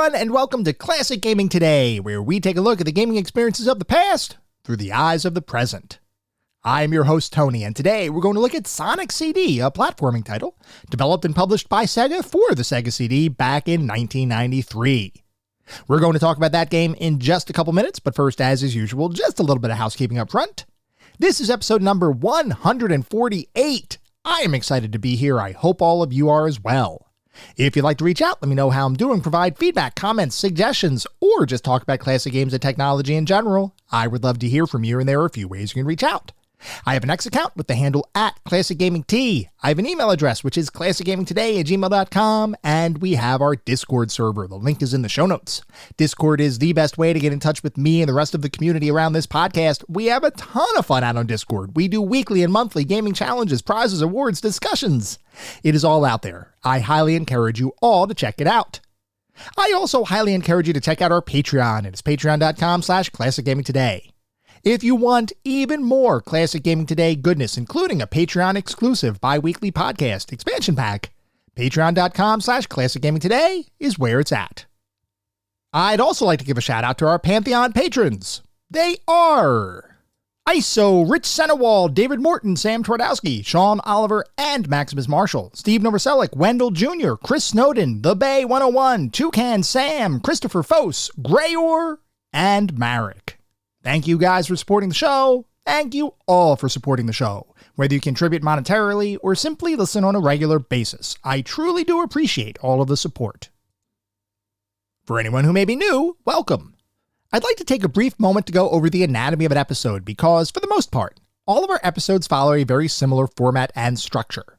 everyone, and welcome to Classic Gaming Today, where we take a look at the gaming experiences of the past through the eyes of the present. I am your host, Tony, and today we're going to look at Sonic CD, a platforming title developed and published by Sega for the Sega CD back in 1993. We're going to talk about that game in just a couple minutes, but first, as is usual, just a little bit of housekeeping up front. This is episode number 148. I am excited to be here. I hope all of you are as well. If you'd like to reach out, let me know how I'm doing, provide feedback, comments, suggestions, or just talk about classic games and technology in general. I would love to hear from you, and there are a few ways you can reach out. I have an X account with the handle @ClassicGamingT. I have an email address, which is classicgamingtoday@gmail.com, and we have our Discord server. The link is in the show notes. Discord is the best way to get in touch with me and the rest of the community around this podcast. We have a ton of fun out on Discord. We do weekly and monthly gaming challenges, prizes, awards, discussions. It is all out there. I highly encourage you all to check it out. I also highly encourage you to check out our Patreon. It's patreon.com/ClassicGamingToday. If you want even more Classic Gaming Today goodness, including a Patreon exclusive bi-weekly podcast expansion pack, patreon.com/ClassicGamingToday is where it's at. I'd also like to give a shout out to our Pantheon patrons. They are ISO, Rich Senewald, David Morton, Sam Twardowski, Sean Oliver, and Maximus Marshall, Steve Novoselic, Wendell Jr., Chris Snowden, The Bay 101, Toucan Sam, Christopher Fose, Grayor, and Marek. Thank you guys for supporting the show. Thank you all for supporting the show, whether you contribute monetarily or simply listen on a regular basis. I truly do appreciate all of the support. For anyone who may be new, welcome. I'd like to take a brief moment to go over the anatomy of an episode because, for the most part, all of our episodes follow a very similar format and structure.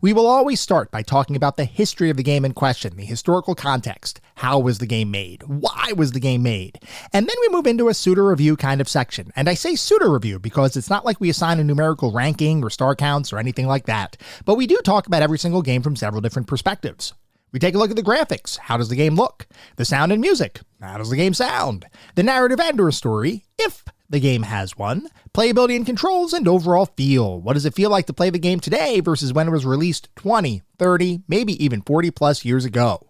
We will always start by talking about the history of the game in question, the historical context. How was the game made? Why was the game made? And then we move into a pseudo review kind of section. And I say pseudo review because it's not like we assign a numerical ranking or star counts or anything like that. But we do talk about every single game from several different perspectives. We take a look at the graphics. How does the game look? The sound and music. How does the game sound? The narrative and or story, if the game has one. Playability and controls, and overall feel. What does it feel like to play the game today versus when it was released 20, 30, maybe even 40 plus years ago?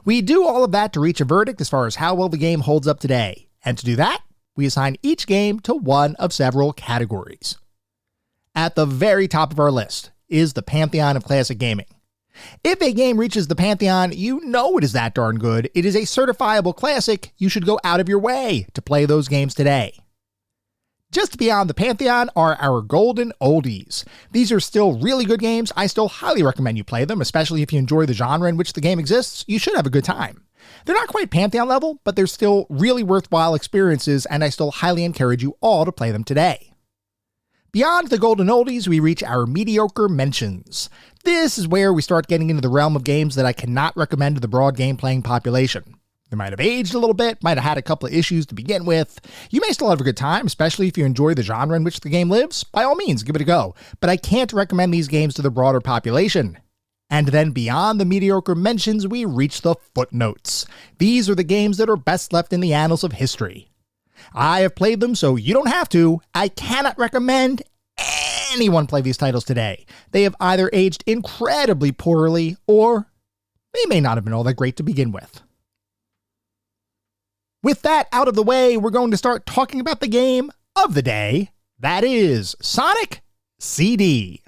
We do all of that to reach a verdict as far as how well the game holds up today. And to do that, we assign each game to one of several categories. At the very top of our list is the Pantheon of Classic Gaming. If a game reaches the Pantheon, you know it is that darn good. It is a certifiable classic. You should go out of your way to play those games today. Just beyond the Pantheon are our golden oldies. These are still really good games. I still highly recommend you play them, especially if you enjoy the genre in which the game exists. You should have a good time. They're not quite Pantheon level, but they're still really worthwhile experiences, and I still highly encourage you all to play them today. Beyond the golden oldies, we reach our mediocre mentions. This is where we start getting into the realm of games that I cannot recommend to the broad game-playing population. They might have aged a little bit, might have had a couple of issues to begin with. You may still have a good time, especially if you enjoy the genre in which the game lives. By all means, give it a go. But I can't recommend these games to the broader population. And then beyond the mediocre mentions, we reach the footnotes. These are the games that are best left in the annals of history. I have played them, so you don't have to. I cannot recommend anyone play these titles today. They have either aged incredibly poorly, or they may not have been all that great to begin with. With that out of the way, we're going to start talking about the game of the day. That is Sonic CD.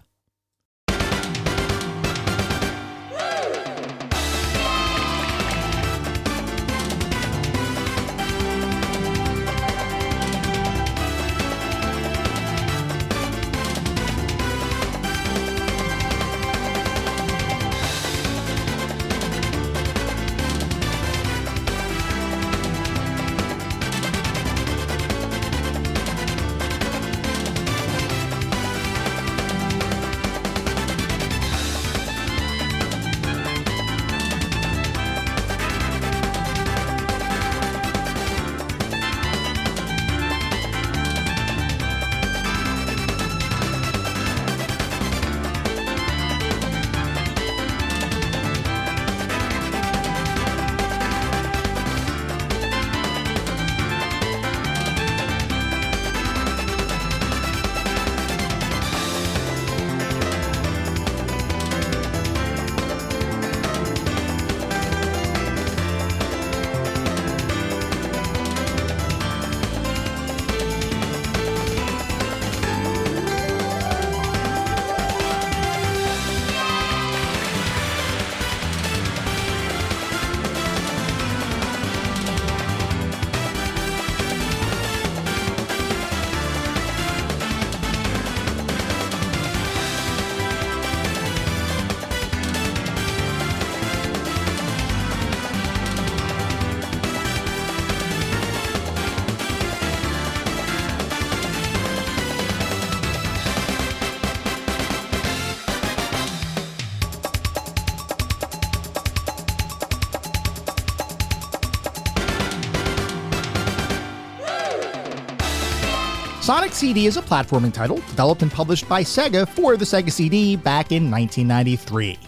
Sonic CD is a platforming title developed and published by Sega for the Sega CD back in 1993.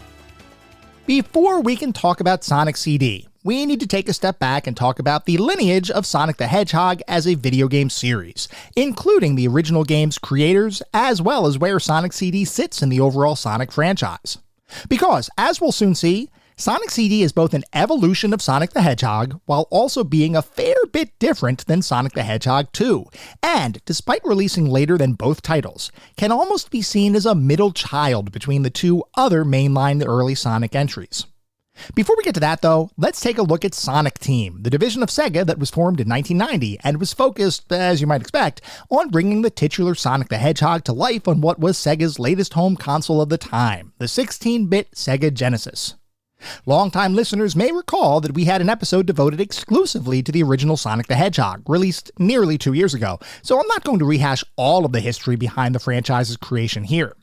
Before we can talk about Sonic CD, we need to take a step back and talk about the lineage of Sonic the Hedgehog as a video game series, including the original game's creators, as well as where Sonic CD sits in the overall Sonic franchise. Because, as we'll soon see, Sonic CD is both an evolution of Sonic the Hedgehog, while also being a fair bit different than Sonic the Hedgehog 2, and, despite releasing later than both titles, can almost be seen as a middle child between the two other mainline early Sonic entries. Before we get to that though, let's take a look at Sonic Team, the division of Sega that was formed in 1990 and was focused, as you might expect, on bringing the titular Sonic the Hedgehog to life on what was Sega's latest home console of the time, the 16-bit Sega Genesis. Longtime listeners may recall that we had an episode devoted exclusively to the original Sonic the Hedgehog, released nearly 2 years ago, so I'm not going to rehash all of the history behind the franchise's creation here.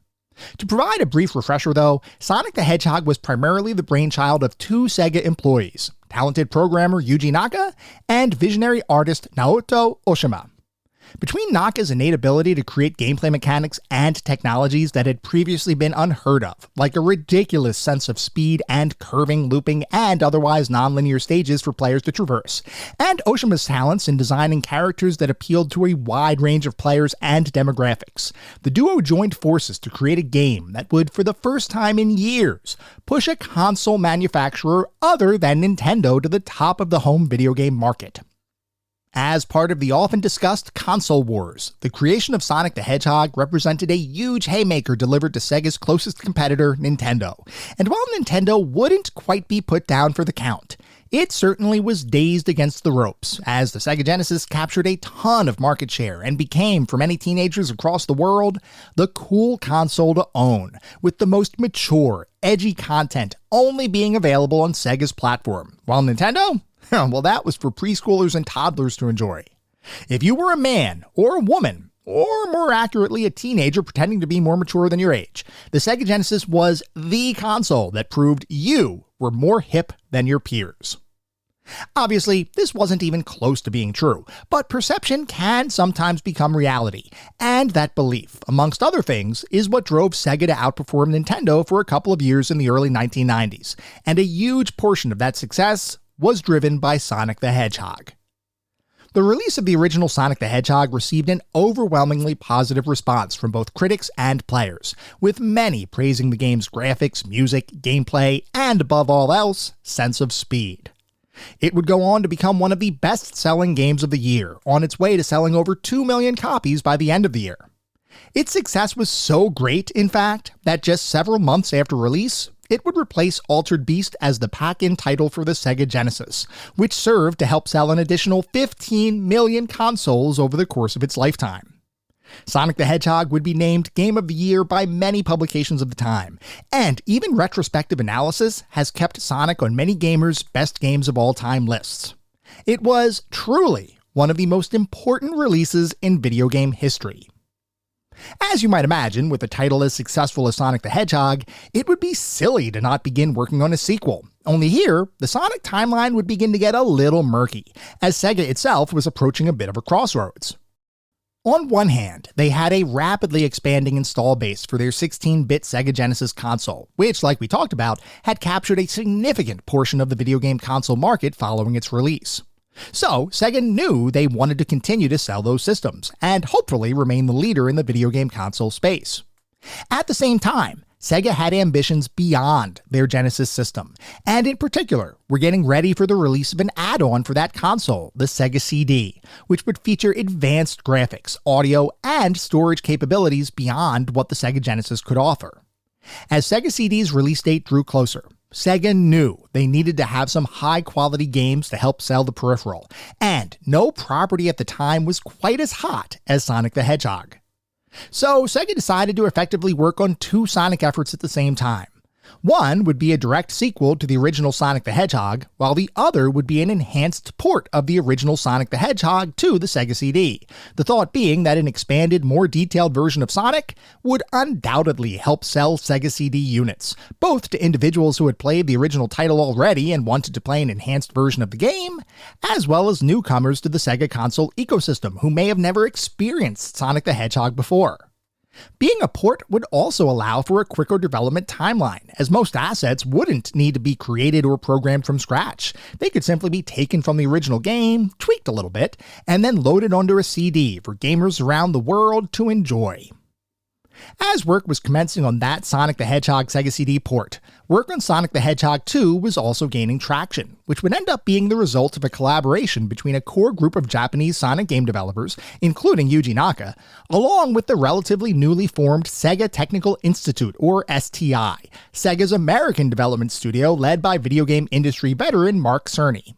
To provide a brief refresher though, Sonic the Hedgehog was primarily the brainchild of two Sega employees, talented programmer Yuji Naka and visionary artist Naoto Oshima. Between Naka's innate ability to create gameplay mechanics and technologies that had previously been unheard of, like a ridiculous sense of speed and curving, looping, and otherwise non-linear stages for players to traverse, and Oshima's talents in designing characters that appealed to a wide range of players and demographics, the duo joined forces to create a game that would, for the first time in years, push a console manufacturer other than Nintendo to the top of the home video game market. As part of the often discussed console wars, the creation of Sonic the Hedgehog represented a huge haymaker delivered to Sega's closest competitor, Nintendo. And while Nintendo wouldn't quite be put down for the count, it certainly was dazed against the ropes, as the Sega Genesis captured a ton of market share and became, for many teenagers across the world, the cool console to own, with the most mature, edgy content only being available on Sega's platform, while Nintendo? Well, that was for preschoolers and toddlers to enjoy. If you were a man or a woman, or more accurately, a teenager pretending to be more mature than your age, the Sega Genesis was the console that proved you were more hip than your peers. Obviously, this wasn't even close to being true, but perception can sometimes become reality, and that belief, amongst other things, is what drove Sega to outperform Nintendo for a couple of years in the early 1990s, and a huge portion of that success was driven by Sonic the Hedgehog. The release of the original Sonic the Hedgehog received an overwhelmingly positive response from both critics and players, with many praising the game's graphics, music, gameplay, and above all else, sense of speed. It would go on to become one of the best-selling games of the year, on its way to selling over 2 million copies by the end of the year. Its success was so great, in fact, that just several months after release, it would replace Altered Beast as the pack-in title for the Sega Genesis, which served to help sell an additional 15 million consoles over the course of its lifetime. Sonic the Hedgehog would be named Game of the Year by many publications of the time, and even retrospective analysis has kept Sonic on many gamers' best games of all time lists. It was truly one of the most important releases in video game history. As you might imagine, with a title as successful as Sonic the Hedgehog, it would be silly to not begin working on a sequel. Only here, the Sonic timeline would begin to get a little murky, as Sega itself was approaching a bit of a crossroads. On one hand, they had a rapidly expanding install base for their 16-bit Sega Genesis console, which, like we talked about, had captured a significant portion of the video game console market following its release. So, Sega knew they wanted to continue to sell those systems, and hopefully remain the leader in the video game console space. At the same time, Sega had ambitions beyond their Genesis system, and in particular, were getting ready for the release of an add-on for that console, the Sega CD, which would feature advanced graphics, audio, and storage capabilities beyond what the Sega Genesis could offer. As Sega CD's release date drew closer, Sega knew they needed to have some high-quality games to help sell the peripheral, and no property at the time was quite as hot as Sonic the Hedgehog. So Sega decided to effectively work on two Sonic efforts at the same time. One would be a direct sequel to the original Sonic the Hedgehog, while the other would be an enhanced port of the original Sonic the Hedgehog to the Sega CD. The thought being that an expanded, more detailed version of Sonic would undoubtedly help sell Sega CD units, both to individuals who had played the original title already and wanted to play an enhanced version of the game, as well as newcomers to the Sega console ecosystem who may have never experienced Sonic the Hedgehog before. Being a port would also allow for a quicker development timeline, as most assets wouldn't need to be created or programmed from scratch. They could simply be taken from the original game, tweaked a little bit, and then loaded onto a CD for gamers around the world to enjoy. As work was commencing on that Sonic the Hedgehog Sega CD port, work on Sonic the Hedgehog 2 was also gaining traction, which would end up being the result of a collaboration between a core group of Japanese Sonic game developers, including Yuji Naka, along with the relatively newly formed Sega Technical Institute, or STI, Sega's American development studio led by video game industry veteran Mark Cerny.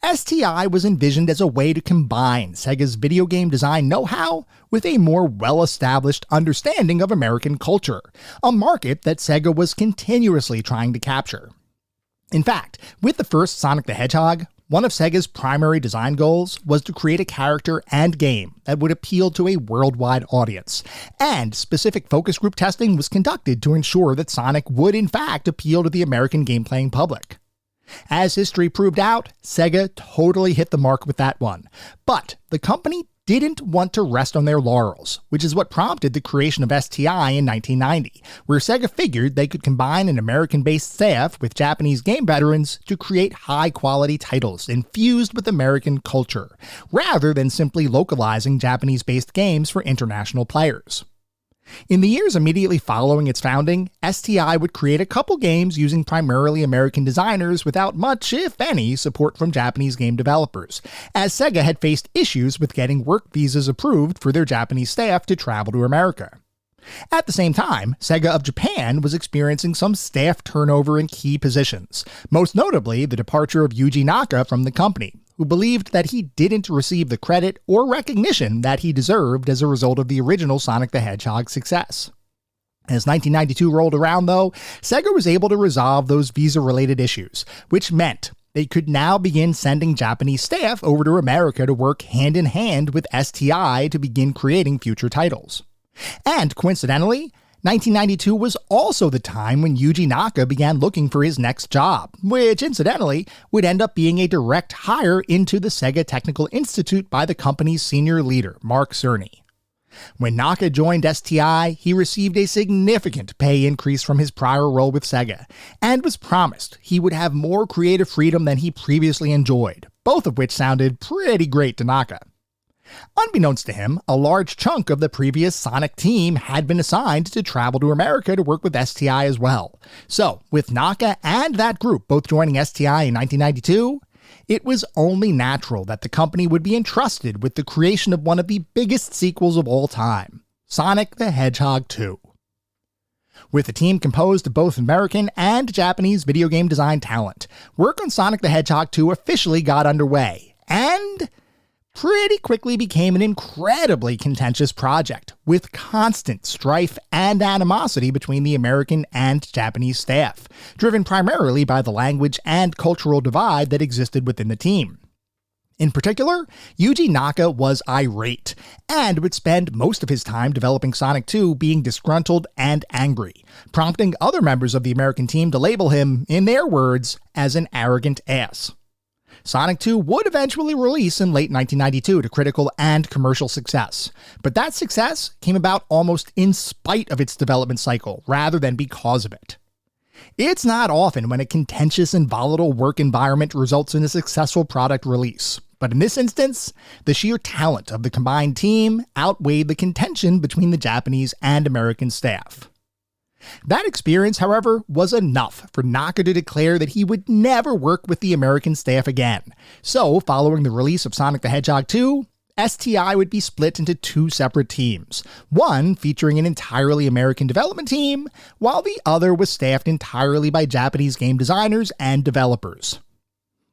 STI was envisioned as a way to combine Sega's video game design know-how with a more well-established understanding of American culture, a market that Sega was continuously trying to capture. In fact, with the first Sonic the Hedgehog, one of Sega's primary design goals was to create a character and game that would appeal to a worldwide audience, and specific focus group testing was conducted to ensure that Sonic would in fact appeal to the American game-playing public. As history proved out, Sega totally hit the mark with that one. But the company didn't want to rest on their laurels, which is what prompted the creation of STI in 1990, where Sega figured they could combine an American-based staff with Japanese game veterans to create high-quality titles infused with American culture, rather than simply localizing Japanese-based games for international players. In the years immediately following its founding, STI would create a couple games using primarily American designers without much, if any, support from Japanese game developers, as Sega had faced issues with getting work visas approved for their Japanese staff to travel to America. At the same time, Sega of Japan was experiencing some staff turnover in key positions, most notably the departure of Yuji Naka from the company, who believed that he didn't receive the credit or recognition that he deserved as a result of the original Sonic the Hedgehog success. As 1992 rolled around, though, Sega was able to resolve those visa-related issues, which meant they could now begin sending Japanese staff over to America to work hand-in-hand with STI to begin creating future titles. And coincidentally, 1992 was also the time when Yuji Naka began looking for his next job, which incidentally would end up being a direct hire into the Sega Technical Institute by the company's senior leader, Mark Cerny. When Naka joined STI, he received a significant pay increase from his prior role with Sega, and was promised he would have more creative freedom than he previously enjoyed, both of which sounded pretty great to Naka. Unbeknownst to him, a large chunk of the previous Sonic team had been assigned to travel to America to work with STI as well. So, with Naka and that group both joining STI in 1992, it was only natural that the company would be entrusted with the creation of one of the biggest sequels of all time, Sonic the Hedgehog 2. With the team composed of both American and Japanese video game design talent, work on Sonic the Hedgehog 2 officially got underway, and pretty quickly became an incredibly contentious project, with constant strife and animosity between the American and Japanese staff, driven primarily by the language and cultural divide that existed within the team. In particular, Yuji Naka was irate, and would spend most of his time developing Sonic 2 being disgruntled and angry, prompting other members of the American team to label him, in their words, as an arrogant ass. Sonic 2 would eventually release in late 1992 to critical and commercial success, but that success came about almost in spite of its development cycle, rather than because of it. It's not often when a contentious and volatile work environment results in a successful product release, but in this instance, the sheer talent of the combined team outweighed the contention between the Japanese and American staff. That experience, however, was enough for Naka to declare that he would never work with the American staff again. So, following the release of Sonic the Hedgehog 2, STI would be split into two separate teams, one featuring an entirely American development team, while the other was staffed entirely by Japanese game designers and developers.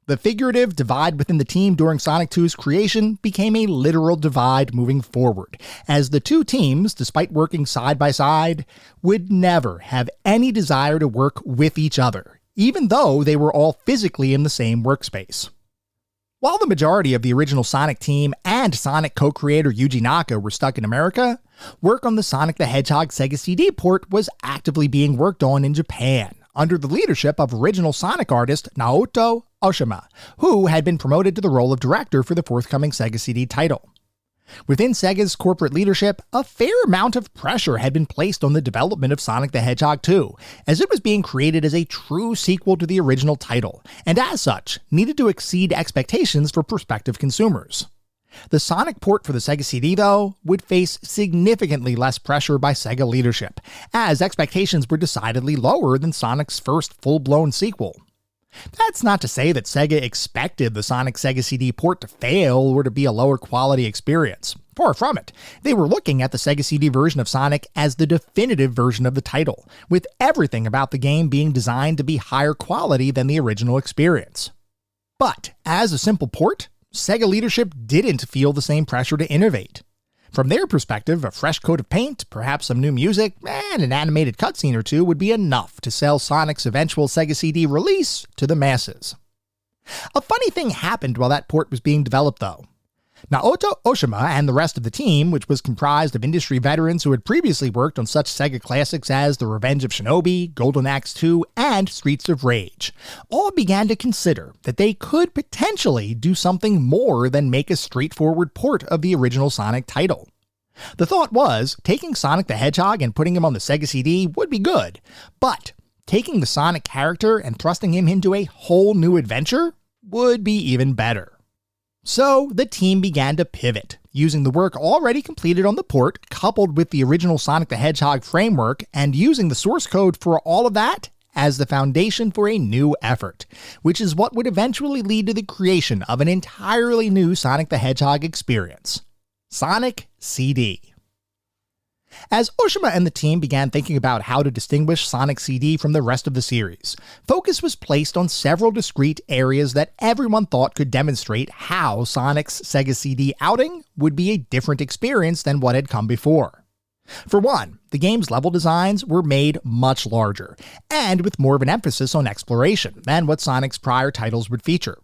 The figurative divide within the team during Sonic 2's creation became a literal divide moving forward, as the two teams, despite working side by side, would never have any desire to work with each other, even though they were all physically in the same workspace. While the majority of the original Sonic team and Sonic co-creator Yuji Naka were stuck in America, work on the Sonic the Hedgehog Sega CD port was actively being worked on in Japan, under the leadership of original Sonic artist Naoto Oshima, who had been promoted to the role of director for the forthcoming Sega CD title. Within Sega's corporate leadership, a fair amount of pressure had been placed on the development of Sonic the Hedgehog 2, as it was being created as a true sequel to the original title, and as such, needed to exceed expectations for prospective consumers. The Sonic port for the Sega CD, though, would face significantly less pressure by Sega leadership, as expectations were decidedly lower than Sonic's first full-blown sequel. That's not to say that Sega expected the Sonic Sega CD port to fail or to be a lower quality experience. Far from it. They were looking at the Sega CD version of Sonic as the definitive version of the title, with everything about the game being designed to be higher quality than the original experience. But, as a simple port, Sega leadership didn't feel the same pressure to innovate. From their perspective, a fresh coat of paint, perhaps some new music, and an animated cutscene or two would be enough to sell Sonic's eventual Sega CD release to the masses. A funny thing happened while that port was being developed, though. Naoto Oshima and the rest of the team, which was comprised of industry veterans who had previously worked on such Sega classics as The Revenge of Shinobi, Golden Axe 2, and Streets of Rage, all began to consider that they could potentially do something more than make a straightforward port of the original Sonic title. The thought was, taking Sonic the Hedgehog and putting him on the Sega CD would be good, but taking the Sonic character and thrusting him into a whole new adventure would be even better. So the team began to pivot, using the work already completed on the port coupled with the original Sonic the Hedgehog framework and using the source code for all of that as the foundation for a new effort, which is what would eventually lead to the creation of an entirely new Sonic the Hedgehog experience, Sonic CD. As Oshima and the team began thinking about how to distinguish Sonic CD from the rest of the series, focus was placed on several discrete areas that everyone thought could demonstrate how Sonic's Sega CD outing would be a different experience than what had come before. For one, the game's level designs were made much larger, and with more of an emphasis on exploration than what Sonic's prior titles would feature.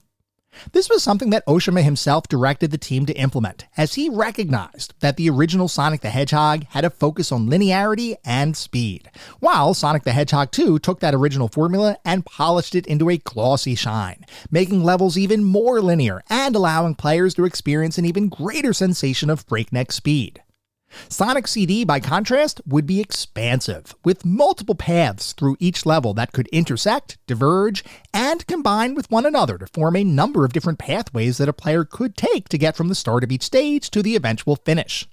This was something that Oshima himself directed the team to implement, as he recognized that the original Sonic the Hedgehog had a focus on linearity and speed, while Sonic the Hedgehog 2 took that original formula and polished it into a glossy shine, making levels even more linear and allowing players to experience an even greater sensation of breakneck speed. Sonic CD, by contrast, would be expansive, with multiple paths through each level that could intersect, diverge, and combine with one another to form a number of different pathways that a player could take to get from the start of each stage to the eventual finish.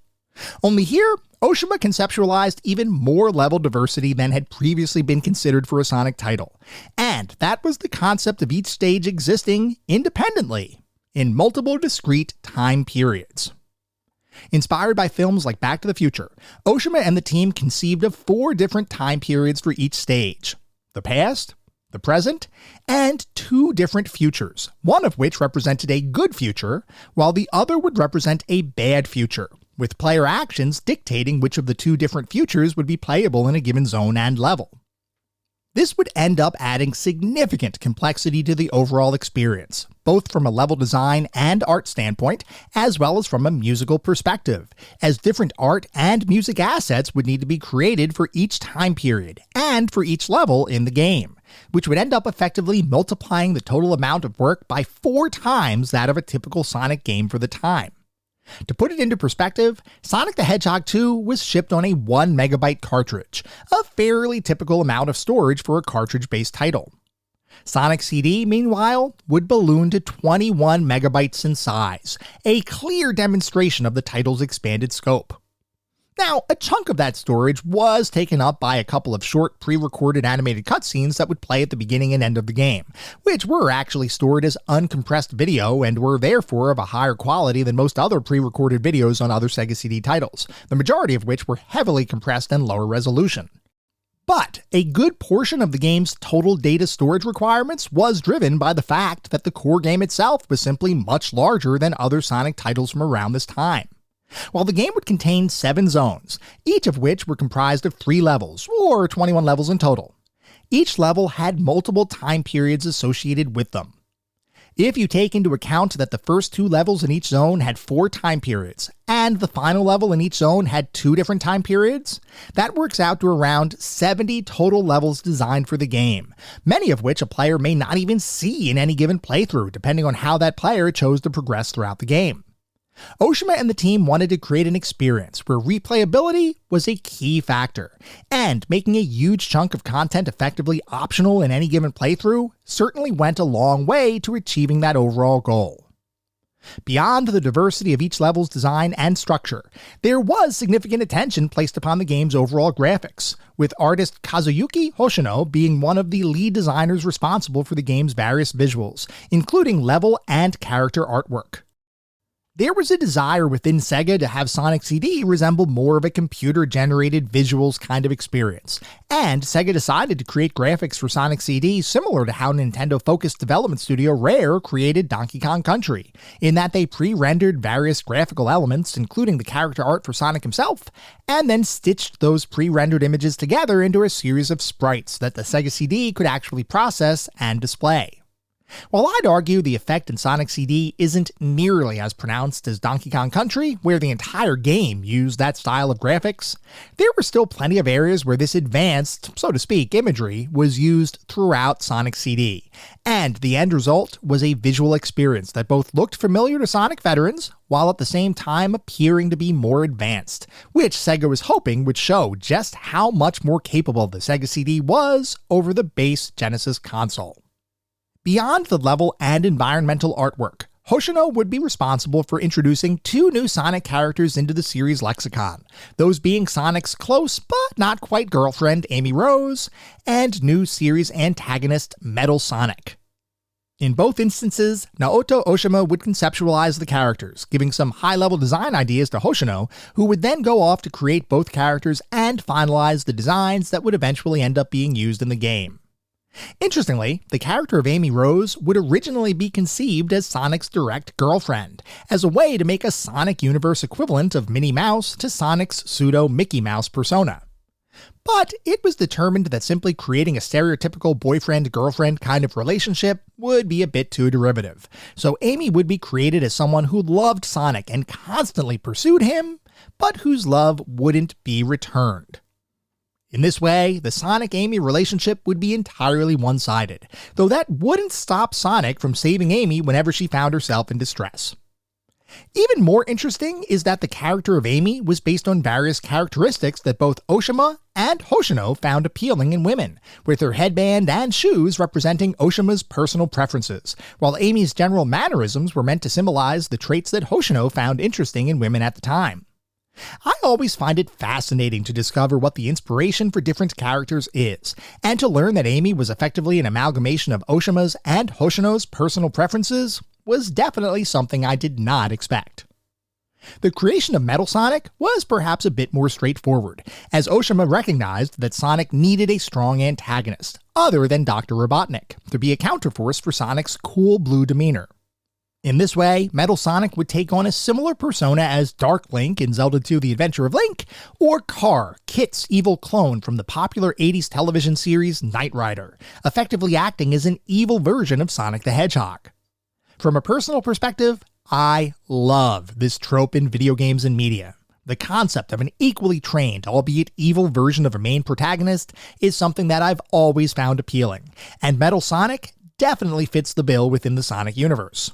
Only here, Oshima conceptualized even more level diversity than had previously been considered for a Sonic title, and that was the concept of each stage existing independently, in multiple discrete time periods. Inspired by films like Back to the Future, Oshima and the team conceived of 4 different time periods for each stage: the past, the present, and 2 different futures, one of which represented a good future, while the other would represent a bad future, with player actions dictating which of the 2 different futures would be playable in a given zone and level. This would end up adding significant complexity to the overall experience, both from a level design and art standpoint, as well as from a musical perspective, as different art and music assets would need to be created for each time period and for each level in the game, which would end up effectively multiplying the total amount of work by 4 times that of a typical Sonic game for the time. To put it into perspective, Sonic the Hedgehog 2 was shipped on a 1 megabyte cartridge, a fairly typical amount of storage for a cartridge-based title. Sonic CD, meanwhile, would balloon to 21 megabytes in size, a clear demonstration of the title's expanded scope. Now, a chunk of that storage was taken up by a couple of short pre-recorded animated cutscenes that would play at the beginning and end of the game, which were actually stored as uncompressed video and were therefore of a higher quality than most other pre-recorded videos on other Sega CD titles, the majority of which were heavily compressed and lower resolution. But a good portion of the game's total data storage requirements was driven by the fact that the core game itself was simply much larger than other Sonic titles from around this time. While the game would contain 7 zones, each of which were comprised of 3 levels, or 21 levels in total. Each level had multiple time periods associated with them. If you take into account that the first 2 levels in each zone had 4 time periods, and the final level in each zone had 2 different time periods, that works out to around 70 total levels designed for the game, many of which a player may not even see in any given playthrough, depending on how that player chose to progress throughout the game. Oshima and the team wanted to create an experience where replayability was a key factor, and making a huge chunk of content effectively optional in any given playthrough certainly went a long way to achieving that overall goal. Beyond the diversity of each level's design and structure, there was significant attention placed upon the game's overall graphics, with artist Kazuyuki Hoshino being one of the lead designers responsible for the game's various visuals, including level and character artwork. There was a desire within Sega to have Sonic CD resemble more of a computer-generated visuals kind of experience, and Sega decided to create graphics for Sonic CD similar to how Nintendo-focused development studio Rare created Donkey Kong Country, in that they pre-rendered various graphical elements, including the character art for Sonic himself, and then stitched those pre-rendered images together into a series of sprites that the Sega CD could actually process and display. While I'd argue the effect in Sonic CD isn't nearly as pronounced as Donkey Kong Country, where the entire game used that style of graphics, there were still plenty of areas where this advanced, so to speak, imagery was used throughout Sonic CD, and the end result was a visual experience that both looked familiar to Sonic veterans, while at the same time appearing to be more advanced, which Sega was hoping would show just how much more capable the Sega CD was over the base Genesis console. Beyond the level and environmental artwork, Hoshino would be responsible for introducing 2 new Sonic characters into the series lexicon, those being Sonic's close but not quite girlfriend Amy Rose, and new series antagonist Metal Sonic. In both instances, Naoto Oshima would conceptualize the characters, giving some high-level design ideas to Hoshino, who would then go off to create both characters and finalize the designs that would eventually end up being used in the game. Interestingly, the character of Amy Rose would originally be conceived as Sonic's direct girlfriend, as a way to make a Sonic Universe equivalent of Minnie Mouse to Sonic's pseudo-Mickey Mouse persona. But it was determined that simply creating a stereotypical boyfriend-girlfriend kind of relationship would be a bit too derivative, so Amy would be created as someone who loved Sonic and constantly pursued him, but whose love wouldn't be returned. In this way, the Sonic-Amy relationship would be entirely one-sided, though that wouldn't stop Sonic from saving Amy whenever she found herself in distress. Even more interesting is that the character of Amy was based on various characteristics that both Oshima and Hoshino found appealing in women, with her headband and shoes representing Oshima's personal preferences, while Amy's general mannerisms were meant to symbolize the traits that Hoshino found interesting in women at the time. I always find it fascinating to discover what the inspiration for different characters is, and to learn that Amy was effectively an amalgamation of Oshima's and Hoshino's personal preferences was definitely something I did not expect. The creation of Metal Sonic was perhaps a bit more straightforward, as Oshima recognized that Sonic needed a strong antagonist, other than Dr. Robotnik, to be a counterforce for Sonic's cool blue demeanor. In this way, Metal Sonic would take on a similar persona as Dark Link in Zelda 2: The Adventure of Link, or Car, Kit's evil clone from the popular 80s television series Knight Rider, effectively acting as an evil version of Sonic the Hedgehog. From a personal perspective, I love this trope in video games and media. The concept of an equally trained, albeit evil version of a main protagonist is something that I've always found appealing, and Metal Sonic definitely fits the bill within the Sonic universe.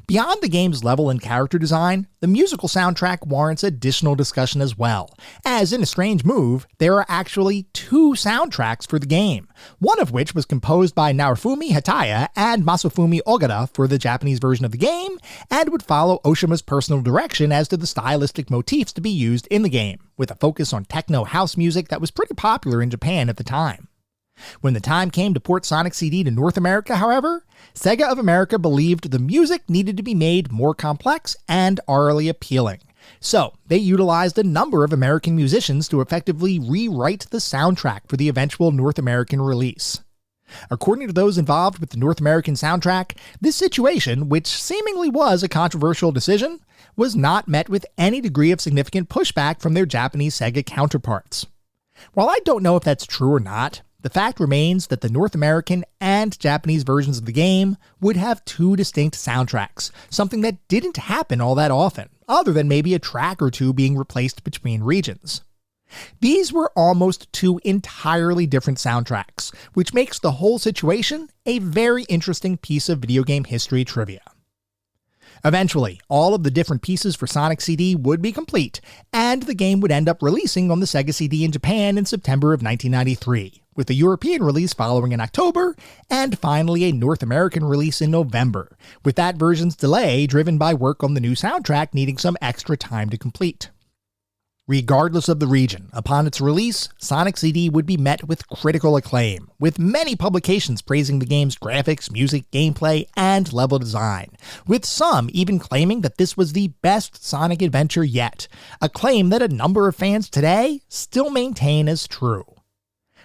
Beyond the game's level and character design, the musical soundtrack warrants additional discussion as well, as in a strange move, there are actually 2 soundtracks for the game, one of which was composed by Narufumi Hataya and Masafumi Ogata for the Japanese version of the game, and would follow Oshima's personal direction as to the stylistic motifs to be used in the game, with a focus on techno house music that was pretty popular in Japan at the time. When the time came to port Sonic CD to North America, however, Sega of America believed the music needed to be made more complex and aurally appealing, So, they utilized a number of American musicians to effectively rewrite the soundtrack for the eventual North American release. According to those involved with the North American soundtrack, this situation, which seemingly was a controversial decision, was not met with any degree of significant pushback from their Japanese Sega counterparts. While I don't know if that's true or not, the fact remains that the North American and Japanese versions of the game would have two distinct soundtracks, something that didn't happen all that often, other than maybe a track or two being replaced between regions. These were almost two entirely different soundtracks, which makes the whole situation a very interesting piece of video game history trivia. Eventually, all of the different pieces for Sonic CD would be complete, and the game would end up releasing on the Sega CD in Japan in September of 1993, with a European release following in October, and finally a North American release in November, with that version's delay driven by work on the new soundtrack needing some extra time to complete. Regardless of the region, upon its release, Sonic CD would be met with critical acclaim, with many publications praising the game's graphics, music, gameplay, and level design, with some even claiming that this was the best Sonic adventure yet, a claim that a number of fans today still maintain as true.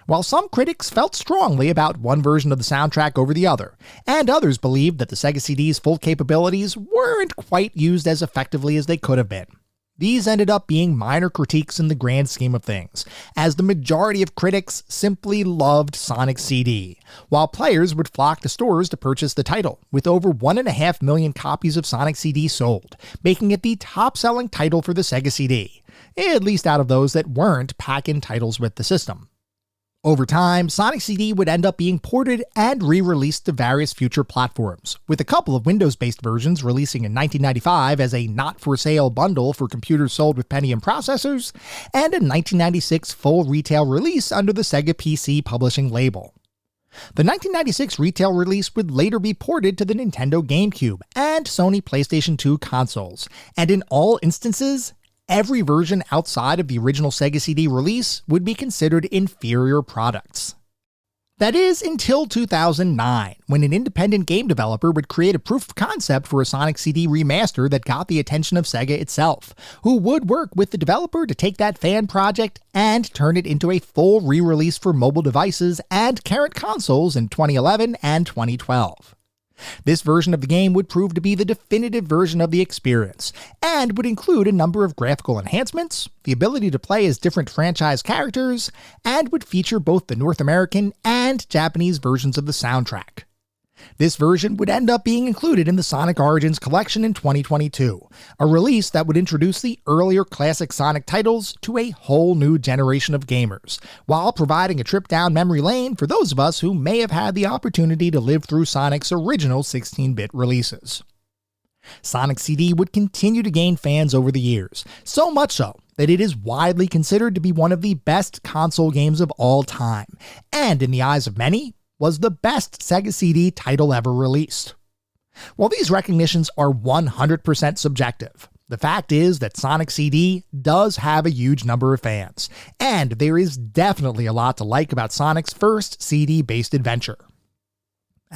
While some critics felt strongly about one version of the soundtrack over the other, and others believed that the Sega CD's full capabilities weren't quite used as effectively as they could have been, these ended up being minor critiques in the grand scheme of things, as the majority of critics simply loved Sonic CD, while players would flock to stores to purchase the title, with over 1.5 million copies of Sonic CD sold, making it the top-selling title for the Sega CD, at least out of those that weren't pack-in titles with the system. Over time, Sonic CD would end up being ported and re-released to various future platforms, with a couple of Windows-based versions releasing in 1995 as a not-for-sale bundle for computers sold with Pentium processors, and a 1996 full retail release under the Sega PC publishing label. The 1996 retail release would later be ported to the Nintendo GameCube and Sony PlayStation 2 consoles, and in all instances, every version outside of the original Sega CD release would be considered inferior products. That is until 2009, when an independent game developer would create a proof of concept for a Sonic CD remaster that got the attention of Sega itself, who would work with the developer to take that fan project and turn it into a full re-release for mobile devices and current consoles in 2011 and 2012. This version of the game would prove to be the definitive version of the experience, and would include a number of graphical enhancements, the ability to play as different franchise characters, and would feature both the North American and Japanese versions of the soundtrack. This version would end up being included in the Sonic Origins collection in 2022, a release that would introduce the earlier classic Sonic titles to a whole new generation of gamers, while providing a trip down memory lane for those of us who may have had the opportunity to live through Sonic's original 16-bit releases. Sonic CD would continue to gain fans over the years, so much so that it is widely considered to be one of the best console games of all time, and in the eyes of many, was the best Sega CD title ever released. While these recognitions are 100% subjective, the fact is that Sonic CD does have a huge number of fans, and there is definitely a lot to like about Sonic's first CD-based adventure.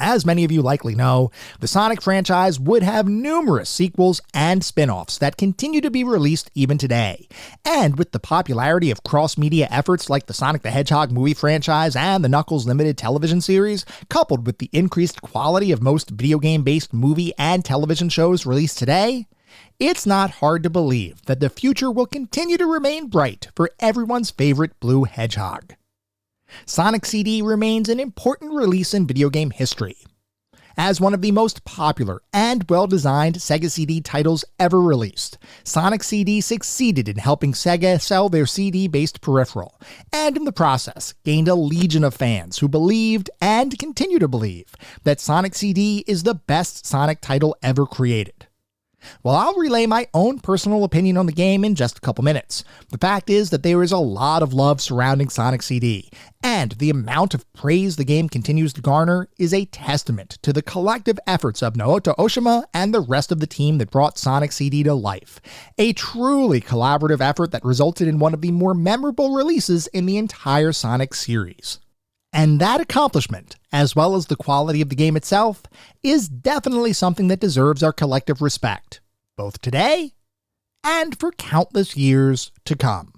As many of you likely know, the Sonic franchise would have numerous sequels and spin-offs that continue to be released even today. And with the popularity of cross-media efforts like the Sonic the Hedgehog movie franchise and the Knuckles limited television series, coupled with the increased quality of most video game-based movie and television shows released today, it's not hard to believe that the future will continue to remain bright for everyone's favorite blue hedgehog. Sonic CD remains an important release in video game history. As one of the most popular and well-designed Sega CD titles ever released, Sonic CD succeeded in helping Sega sell their CD-based peripheral, and in the process gained a legion of fans who believed, and continue to believe, that Sonic CD is the best Sonic title ever created. Well, I'll relay my own personal opinion on the game in just a couple minutes. The fact is that there is a lot of love surrounding Sonic CD, and the amount of praise the game continues to garner is a testament to the collective efforts of Naoto Oshima and the rest of the team that brought Sonic CD to life. A truly collaborative effort that resulted in one of the more memorable releases in the entire Sonic series. And that accomplishment, as well as the quality of the game itself, is definitely something that deserves our collective respect, both today and for countless years to come.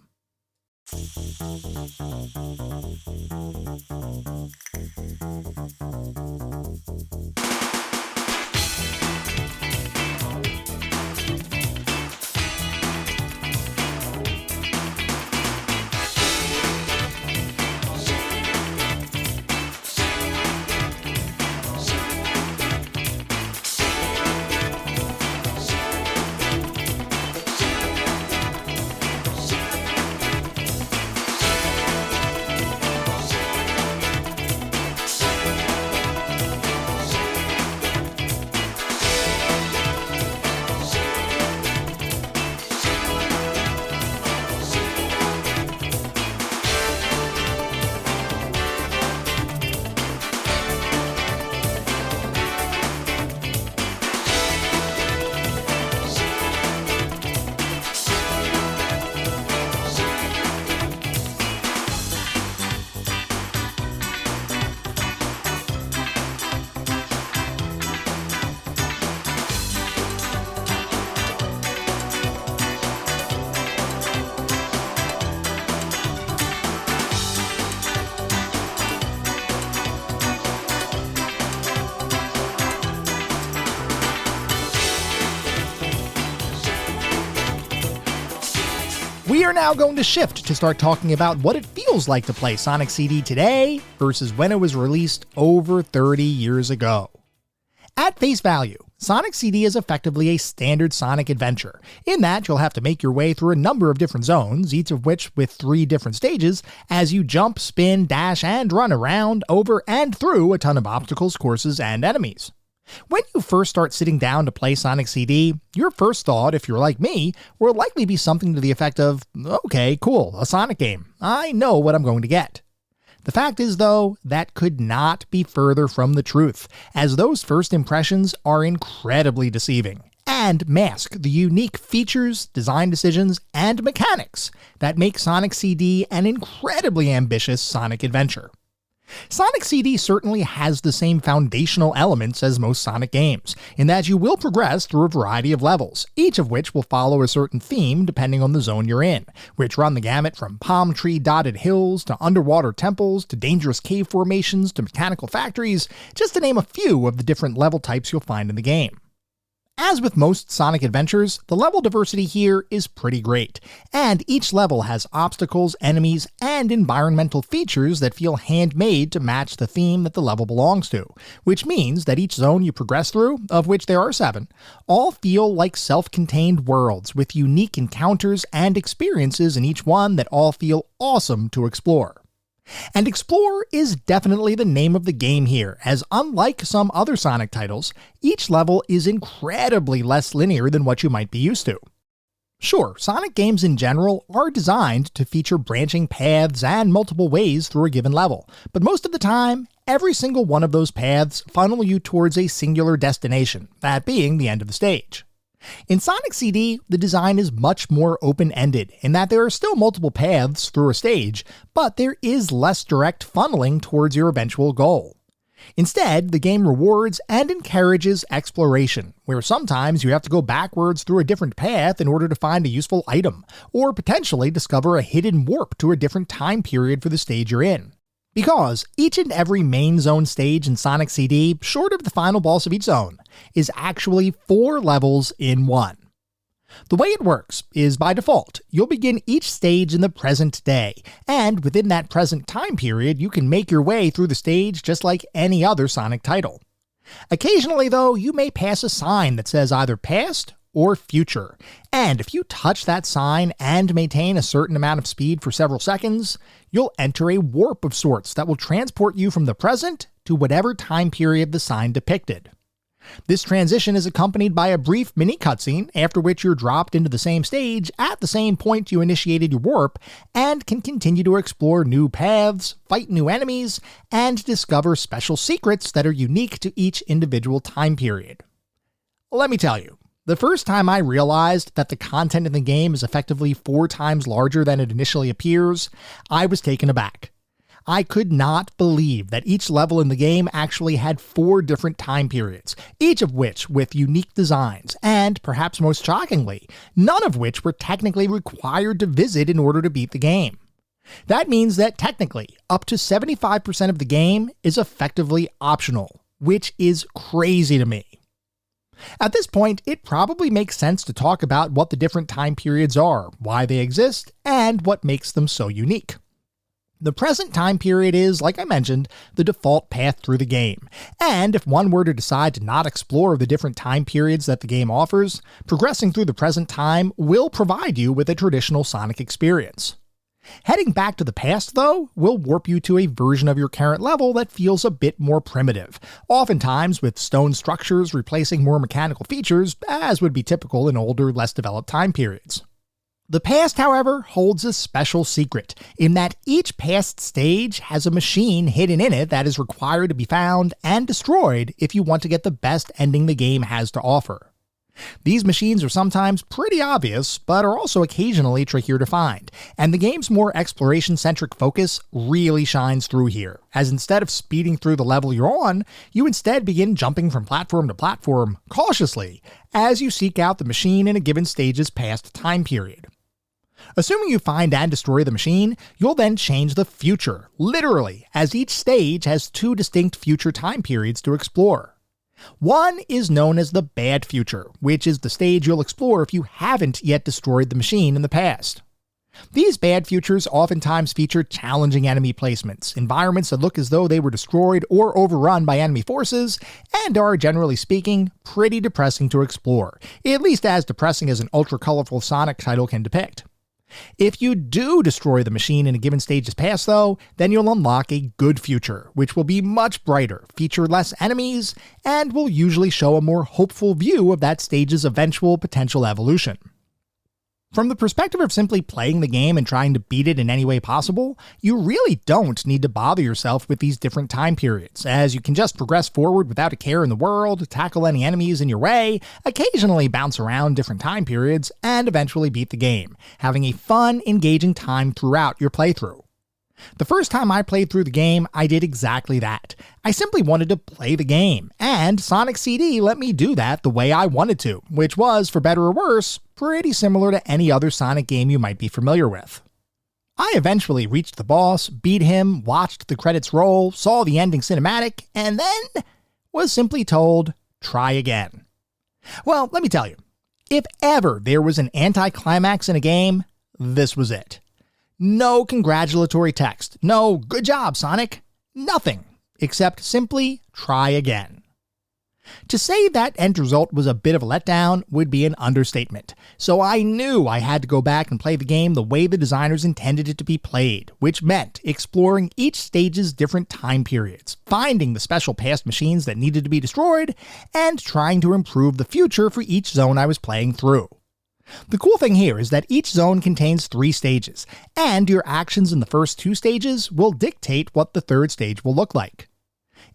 We are now going to shift to start talking about what it feels like to play Sonic CD today versus when it was released over 30 years ago. At face value, Sonic CD is effectively a standard Sonic adventure, in that you'll have to make your way through a number of different zones, each of which with 3 different stages, as you jump, spin, dash, and run around, over, and through a ton of obstacles, courses, and enemies. When you first start sitting down to play Sonic CD, your first thought, if you're like me, will likely be something to the effect of, okay, cool, a Sonic game. I know what I'm going to get. The fact is, though, that could not be further from the truth, as those first impressions are incredibly deceiving, and mask the unique features, design decisions, and mechanics that make Sonic CD an incredibly ambitious Sonic adventure. Sonic CD certainly has the same foundational elements as most Sonic games, in that you will progress through a variety of levels, each of which will follow a certain theme depending on the zone you're in, which run the gamut from palm tree dotted hills to underwater temples to dangerous cave formations to mechanical factories, just to name a few of the different level types you'll find in the game. As with most Sonic adventures, the level diversity here is pretty great, and each level has obstacles, enemies, and environmental features that feel handmade to match the theme that the level belongs to, which means that each zone you progress through, of which there are 7, all feel like self-contained worlds with unique encounters and experiences in each one that all feel awesome to explore. And explore is definitely the name of the game here, as unlike some other Sonic titles, each level is incredibly less linear than what you might be used to. Sure, Sonic games in general are designed to feature branching paths and multiple ways through a given level, but most of the time, every single one of those paths funnel you towards a singular destination, that being the end of the stage. In Sonic CD, the design is much more open-ended, in that there are still multiple paths through a stage, but there is less direct funneling towards your eventual goal. Instead, the game rewards and encourages exploration, where sometimes you have to go backwards through a different path in order to find a useful item, or potentially discover a hidden warp to a different time period for the stage you're in. Because each and every main zone stage in Sonic CD, short of the final boss of each zone, is actually 4 levels in one. The way it works is, by default, you'll begin each stage in the present day, and within that present time period you can make your way through the stage just like any other Sonic title. Occasionally, though, you may pass a sign that says either past or future, and if you touch that sign and maintain a certain amount of speed for several seconds, you'll enter a warp of sorts that will transport you from the present to whatever time period the sign depicted. This transition is accompanied by a brief mini cutscene, after which you're dropped into the same stage at the same point you initiated your warp, and can continue to explore new paths, fight new enemies, and discover special secrets that are unique to each individual time period. Let me tell you, the first time I realized that the content in the game is effectively 4 times larger than it initially appears, I was taken aback. I could not believe that each level in the game actually had 4 different time periods, each of which with unique designs, and perhaps most shockingly, none of which were technically required to visit in order to beat the game. That means that technically, up to 75% of the game is effectively optional, which is crazy to me. At this point, it probably makes sense to talk about what the different time periods are, why they exist, and what makes them so unique. The present time period is, like I mentioned, the default path through the game, and if one were to decide to not explore the different time periods that the game offers, progressing through the present time will provide you with a traditional Sonic experience. Heading back to the past, though, will warp you to a version of your current level that feels a bit more primitive, oftentimes with stone structures replacing more mechanical features, as would be typical in older, less developed time periods. The past, however, holds a special secret, in that each past stage has a machine hidden in it that is required to be found and destroyed if you want to get the best ending the game has to offer. These machines are sometimes pretty obvious, but are also occasionally trickier to find, and the game's more exploration-centric focus really shines through here, as instead of speeding through the level you're on, you instead begin jumping from platform to platform cautiously as you seek out the machine in a given stage's past time period. Assuming you find and destroy the machine, you'll then change the future, literally, as each stage has 2 distinct future time periods to explore. One is known as the bad future, which is the stage you'll explore if you haven't yet destroyed the machine in the past. These bad futures oftentimes feature challenging enemy placements, environments that look as though they were destroyed or overrun by enemy forces, and are, generally speaking, pretty depressing to explore, at least as depressing as an ultra-colorful Sonic title can depict. If you do destroy the machine in a given stage's past, though, then you'll unlock a good future, which will be much brighter, feature less enemies, and will usually show a more hopeful view of that stage's eventual potential evolution. From the perspective of simply playing the game and trying to beat it in any way possible, you really don't need to bother yourself with these different time periods, as you can just progress forward without a care in the world, tackle any enemies in your way, occasionally bounce around different time periods, and eventually beat the game, having a fun, engaging time throughout your playthrough. The first time I played through the game, I did exactly that. I simply wanted to play the game, and Sonic CD let me do that the way I wanted to, which was, for better or worse, pretty similar to any other Sonic game you might be familiar with. I eventually reached the boss, beat him, watched the credits roll, saw the ending cinematic, and then was simply told, try again. Well, let me tell you, if ever there was an anticlimax in a game, this was it. No congratulatory text, no good job, Sonic, nothing, except simply try again. To say that end result was a bit of a letdown would be an understatement, so I knew I had to go back and play the game the way the designers intended it to be played, which meant exploring each stage's different time periods, finding the special past machines that needed to be destroyed, and trying to improve the future for each zone I was playing through. The cool thing here is that each zone contains 3 stages, and your actions in the first 2 stages will dictate what the third stage will look like.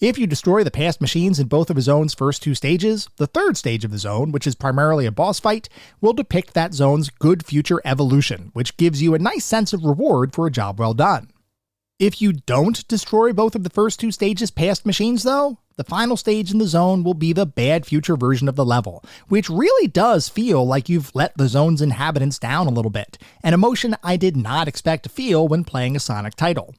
If you destroy the past machines in both of a zone's first 2 stages, the third stage of the zone, which is primarily a boss fight, will depict that zone's good future evolution, which gives you a nice sense of reward for a job well done. If you don't destroy both of the first 2 stages' past machines, though, the final stage in the zone will be the bad future version of the level, which really does feel like you've let the zone's inhabitants down a little bit, an emotion I did not expect to feel when playing a Sonic title.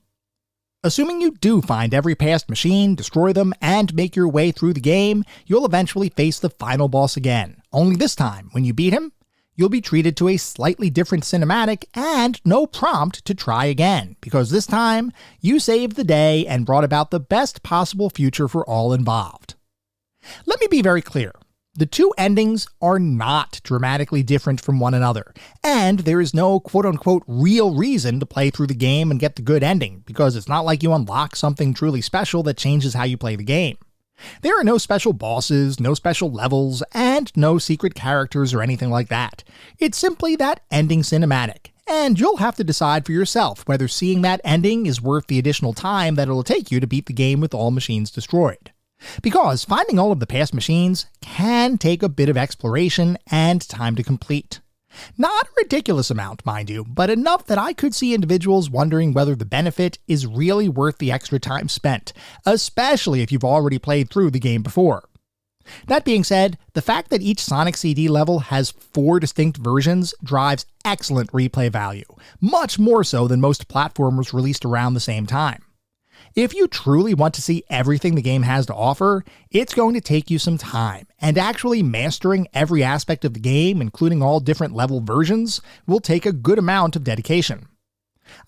Assuming you do find every past machine, destroy them, and make your way through the game, you'll eventually face the final boss again, only this time, when you beat him, you'll be treated to a slightly different cinematic and no prompt to try again, because this time, you saved the day and brought about the best possible future for all involved. Let me be very clear. The 2 endings are not dramatically different from one another, and there is no quote-unquote real reason to play through the game and get the good ending, because it's not like you unlock something truly special that changes how you play the game. There are no special bosses, no special levels, and no secret characters or anything like that. It's simply that ending cinematic, and you'll have to decide for yourself whether seeing that ending is worth the additional time that it'll take you to beat the game with all machines destroyed. Because finding all of the past machines can take a bit of exploration and time to complete. Not a ridiculous amount, mind you, but enough that I could see individuals wondering whether the benefit is really worth the extra time spent, especially if you've already played through the game before. That being said, the fact that each Sonic CD level has 4 distinct versions drives excellent replay value, much more so than most platformers released around the same time. If you truly want to see everything the game has to offer, it's going to take you some time, and actually mastering every aspect of the game, including all different level versions, will take a good amount of dedication.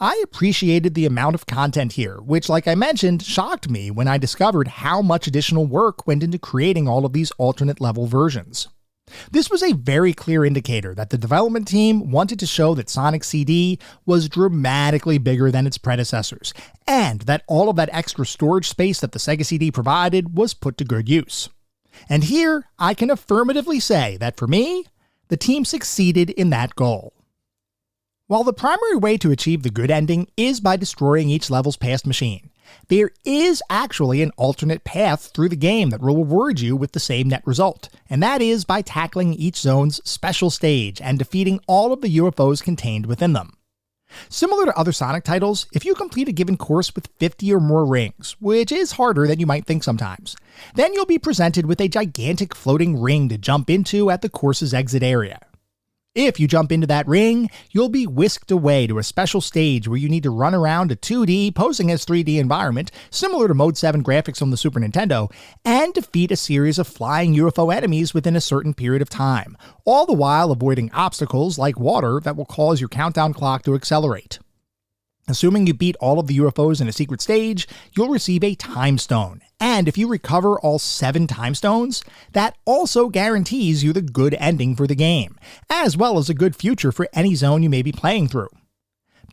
I appreciated the amount of content here, which, like I mentioned, shocked me when I discovered how much additional work went into creating all of these alternate level versions. This was a very clear indicator that the development team wanted to show that Sonic CD was dramatically bigger than its predecessors, and that all of that extra storage space that the Sega CD provided was put to good use. And here, I can affirmatively say that for me, the team succeeded in that goal. While the primary way to achieve the good ending is by destroying each level's past machine, there is actually an alternate path through the game that will reward you with the same net result, and that is by tackling each zone's special stage and defeating all of the UFOs contained within them. Similar to other Sonic titles, if you complete a given course with 50 or more rings, which is harder than you might think sometimes, then you'll be presented with a gigantic floating ring to jump into at the course's exit area. If you jump into that ring, you'll be whisked away to a special stage where you need to run around a 2D posing as 3D environment, similar to Mode 7 graphics on the Super Nintendo, and defeat a series of flying UFO enemies within a certain period of time, all the while avoiding obstacles like water that will cause your countdown clock to accelerate. Assuming you beat all of the UFOs in a secret stage, you'll receive a time stone. And if you recover all 7 time stones, that also guarantees you the good ending for the game, as well as a good future for any zone you may be playing through.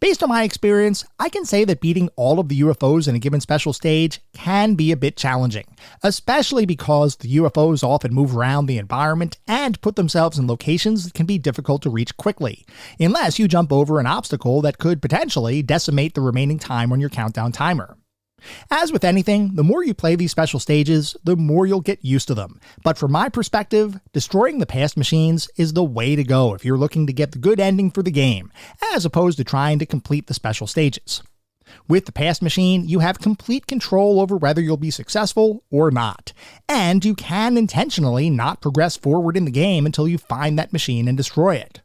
Based on my experience, I can say that beating all of the UFOs in a given special stage can be a bit challenging, especially because the UFOs often move around the environment and put themselves in locations that can be difficult to reach quickly, unless you jump over an obstacle that could potentially decimate the remaining time on your countdown timer. As with anything, the more you play these special stages, the more you'll get used to them. But from my perspective, destroying the past machines is the way to go if you're looking to get the good ending for the game, as opposed to trying to complete the special stages. With the past machine, you have complete control over whether you'll be successful or not, and you can intentionally not progress forward in the game until you find that machine and destroy it.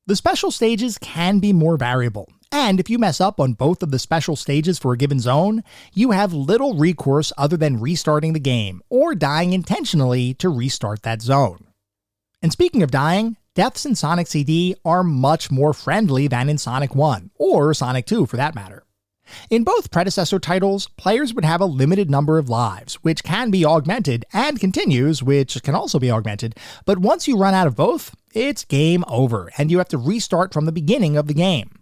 The special stages can be more variable, and if you mess up on both of the special stages for a given zone, you have little recourse other than restarting the game, or dying intentionally to restart that zone. And speaking of dying, deaths in Sonic CD are much more friendly than in Sonic 1, or Sonic 2 for that matter. In both predecessor titles, players would have a limited number of lives, which can be augmented, and continues, which can also be augmented, but once you run out of both, it's game over, and you have to restart from the beginning of the game.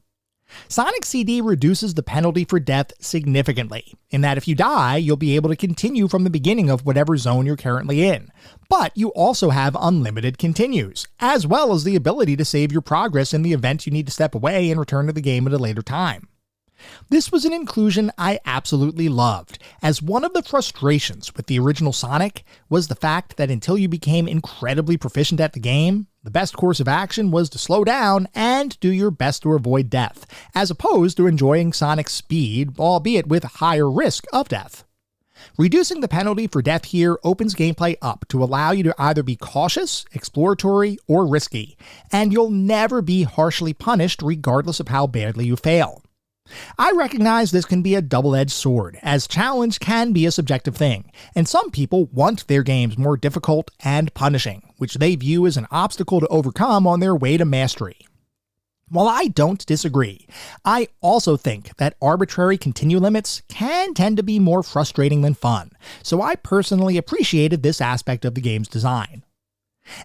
Sonic CD reduces the penalty for death significantly, in that if you die, you'll be able to continue from the beginning of whatever zone you're currently in. But you also have unlimited continues, as well as the ability to save your progress in the event you need to step away and return to the game at a later time. This was an inclusion I absolutely loved, as one of the frustrations with the original Sonic was the fact that until you became incredibly proficient at the game, the best course of action was to slow down and do your best to avoid death, as opposed to enjoying Sonic's speed, albeit with higher risk of death. Reducing the penalty for death here opens gameplay up to allow you to either be cautious, exploratory, or risky, and you'll never be harshly punished regardless of how badly you fail. I recognize this can be a double-edged sword, as challenge can be a subjective thing, and some people want their games more difficult and punishing, which they view as an obstacle to overcome on their way to mastery. While I don't disagree, I also think that arbitrary continue limits can tend to be more frustrating than fun, so I personally appreciated this aspect of the game's design.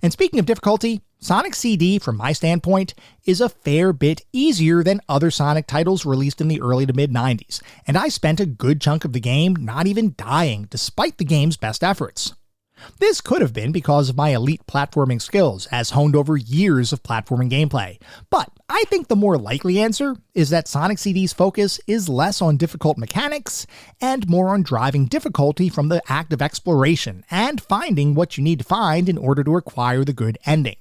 And speaking of difficulty, Sonic CD, from my standpoint, is a fair bit easier than other Sonic titles released in the early to mid-90s, and I spent a good chunk of the game not even dying despite the game's best efforts. This could have been because of my elite platforming skills, as honed over years of platforming gameplay, but I think the more likely answer is that Sonic CD's focus is less on difficult mechanics and more on driving difficulty from the act of exploration and finding what you need to find in order to acquire the good ending.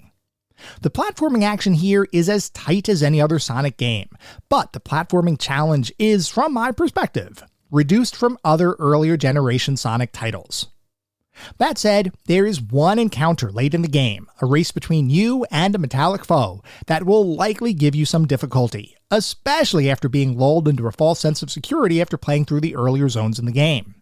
The platforming action here is as tight as any other Sonic game, but the platforming challenge is, from my perspective, reduced from other earlier generation Sonic titles. That said, there is one encounter late in the game, a race between you and a metallic foe, that will likely give you some difficulty, especially after being lulled into a false sense of security after playing through the earlier zones in the game.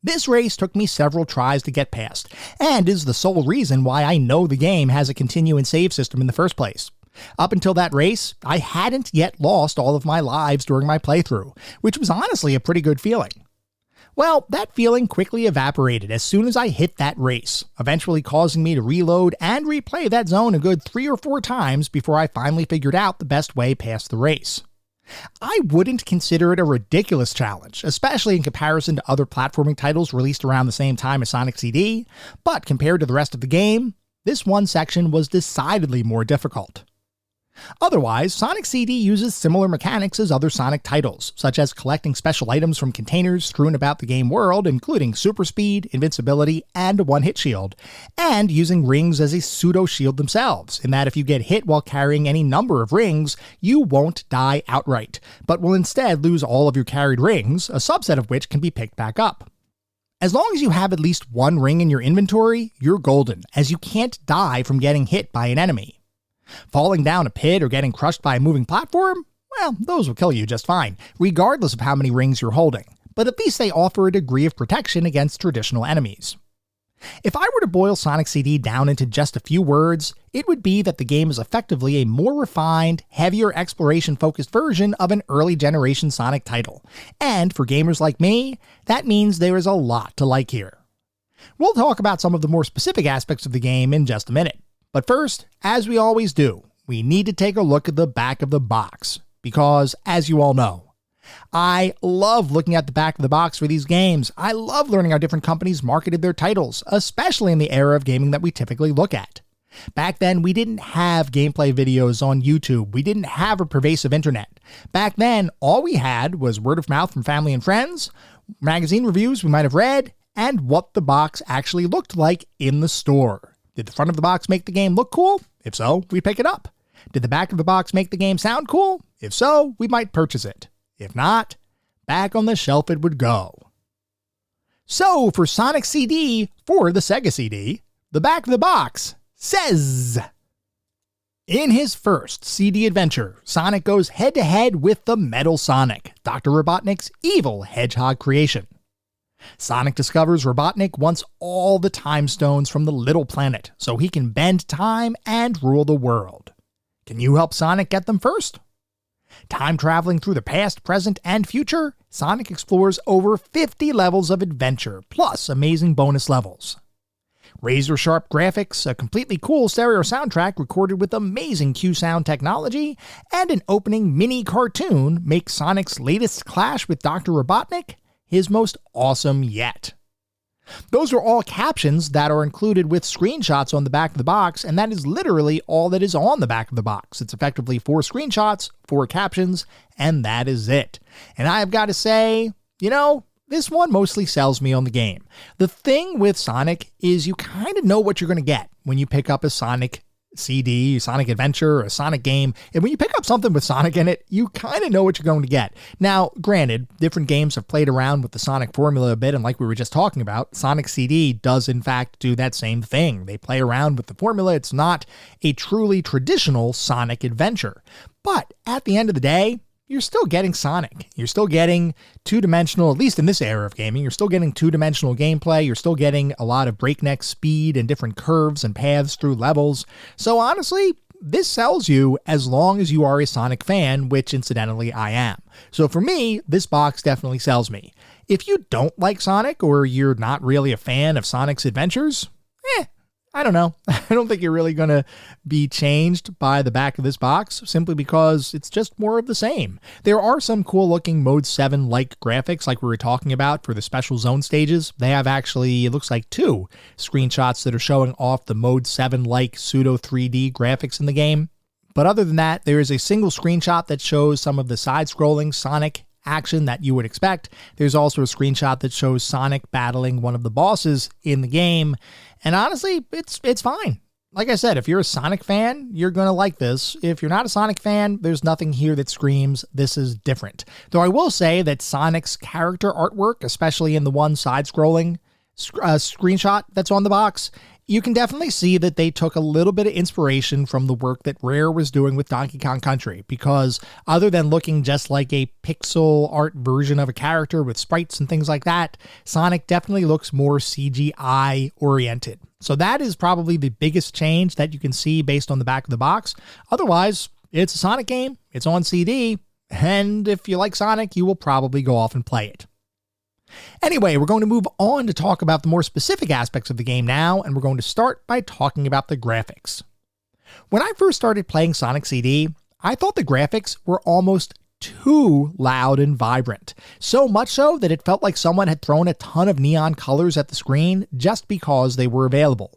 This race took me several tries to get past, and is the sole reason why I know the game has a continue and save system in the first place. Up until that race, I hadn't yet lost all of my lives during my playthrough, which was honestly a pretty good feeling. Well, that feeling quickly evaporated as soon as I hit that race, eventually causing me to reload and replay that zone a good 3 or 4 times before I finally figured out the best way past the race. I wouldn't consider it a ridiculous challenge, especially in comparison to other platforming titles released around the same time as Sonic CD, but compared to the rest of the game, this one section was decidedly more difficult. Otherwise, Sonic CD uses similar mechanics as other Sonic titles, such as collecting special items from containers strewn about the game world, including super speed, invincibility, and a one-hit shield, and using rings as a pseudo-shield themselves, in that if you get hit while carrying any number of rings, you won't die outright, but will instead lose all of your carried rings, a subset of which can be picked back up. As long as you have at least one ring in your inventory, you're golden, as you can't die from getting hit by an enemy. Falling down a pit or getting crushed by a moving platform? Well, those will kill you just fine, regardless of how many rings you're holding, but at least they offer a degree of protection against traditional enemies. If I were to boil Sonic CD down into just a few words, it would be that the game is effectively a more refined, heavier exploration-focused version of an early generation Sonic title, and for gamers like me, that means there is a lot to like here. We'll talk about some of the more specific aspects of the game in just a minute. But first, as we always do, we need to take a look at the back of the box, because, as you all know, I love looking at the back of the box for these games. I love learning how different companies marketed their titles, especially in the era of gaming that we typically look at. Back then, we didn't have gameplay videos on YouTube. We didn't have a pervasive internet. Back then, all we had was word of mouth from family and friends, magazine reviews we might have read, and what the box actually looked like in the store. Did the front of the box make the game look cool? If so, we'd pick it up. Did the back of the box make the game sound cool? If so, we might purchase it. If not, back on the shelf it would go. So, for Sonic CD, for the Sega CD, the back of the box says... In his first CD adventure, Sonic goes head-to-head with the Metal Sonic, Dr. Robotnik's evil hedgehog creation. Sonic discovers Robotnik wants all the time stones from the Little Planet, so he can bend time and rule the world. Can you help Sonic get them first? Time traveling through the past, present, and future, Sonic explores over 50 levels of adventure, plus amazing bonus levels. Razor-sharp graphics, a completely cool stereo soundtrack recorded with amazing Q-Sound technology, and an opening mini-cartoon make Sonic's latest clash with Dr. Robotnik his most awesome yet. Those are all captions that are included with screenshots on the back of the box, and that is literally all that is on the back of the box. It's effectively 4 screenshots, 4 captions, and that is it. And I've got to say, this one mostly sells me on the game. The thing with Sonic is you kind of know what you're going to get when you pick up a Sonic CD, Sonic Adventure, or a Sonic game, and when you pick up something with Sonic in it, you kind of know what you're going to get. Now, granted, different games have played around with the Sonic formula a bit, and like we were just talking about, Sonic CD does in fact do that same thing. They play around with the formula. It's not a truly traditional Sonic adventure. But at the end of the day, you're still getting Sonic. You're still getting two-dimensional, at least in this era of gaming, you're still getting two-dimensional gameplay. You're still getting a lot of breakneck speed and different curves and paths through levels. So honestly, this sells you as long as you are a Sonic fan, which incidentally I am. So for me, this box definitely sells me. If you don't like Sonic or you're not really a fan of Sonic's adventures, I don't know. I don't think you're really going to be changed by the back of this box simply because it's just more of the same. There are some cool looking Mode 7-like graphics like we were talking about for the special zone stages. They have actually, it looks like 2 screenshots that are showing off the Mode 7-like pseudo 3D graphics in the game. But other than that, there is a single screenshot that shows some of the side-scrolling Sonic action that you would expect. There's also a screenshot that shows Sonic battling one of the bosses in the game. And honestly, it's fine. Like I said, if you're a Sonic fan, you're going to like this. If you're not a Sonic fan, there's nothing here that screams this is different. Though I will say that Sonic's character artwork, especially in the one side-scrolling screenshot that's on the box, you can definitely see that they took a little bit of inspiration from the work that Rare was doing with Donkey Kong Country, because other than looking just like a pixel art version of a character with sprites and things like that, Sonic definitely looks more CGI oriented. So that is probably the biggest change that you can see based on the back of the box. Otherwise, it's a Sonic game, it's on CD, and if you like Sonic, you will probably go off and play it. Anyway, we're going to move on to talk about the more specific aspects of the game now, and we're going to start by talking about the graphics. When I first started playing Sonic CD, I thought the graphics were almost too loud and vibrant, so much so that it felt like someone had thrown a ton of neon colors at the screen just because they were available.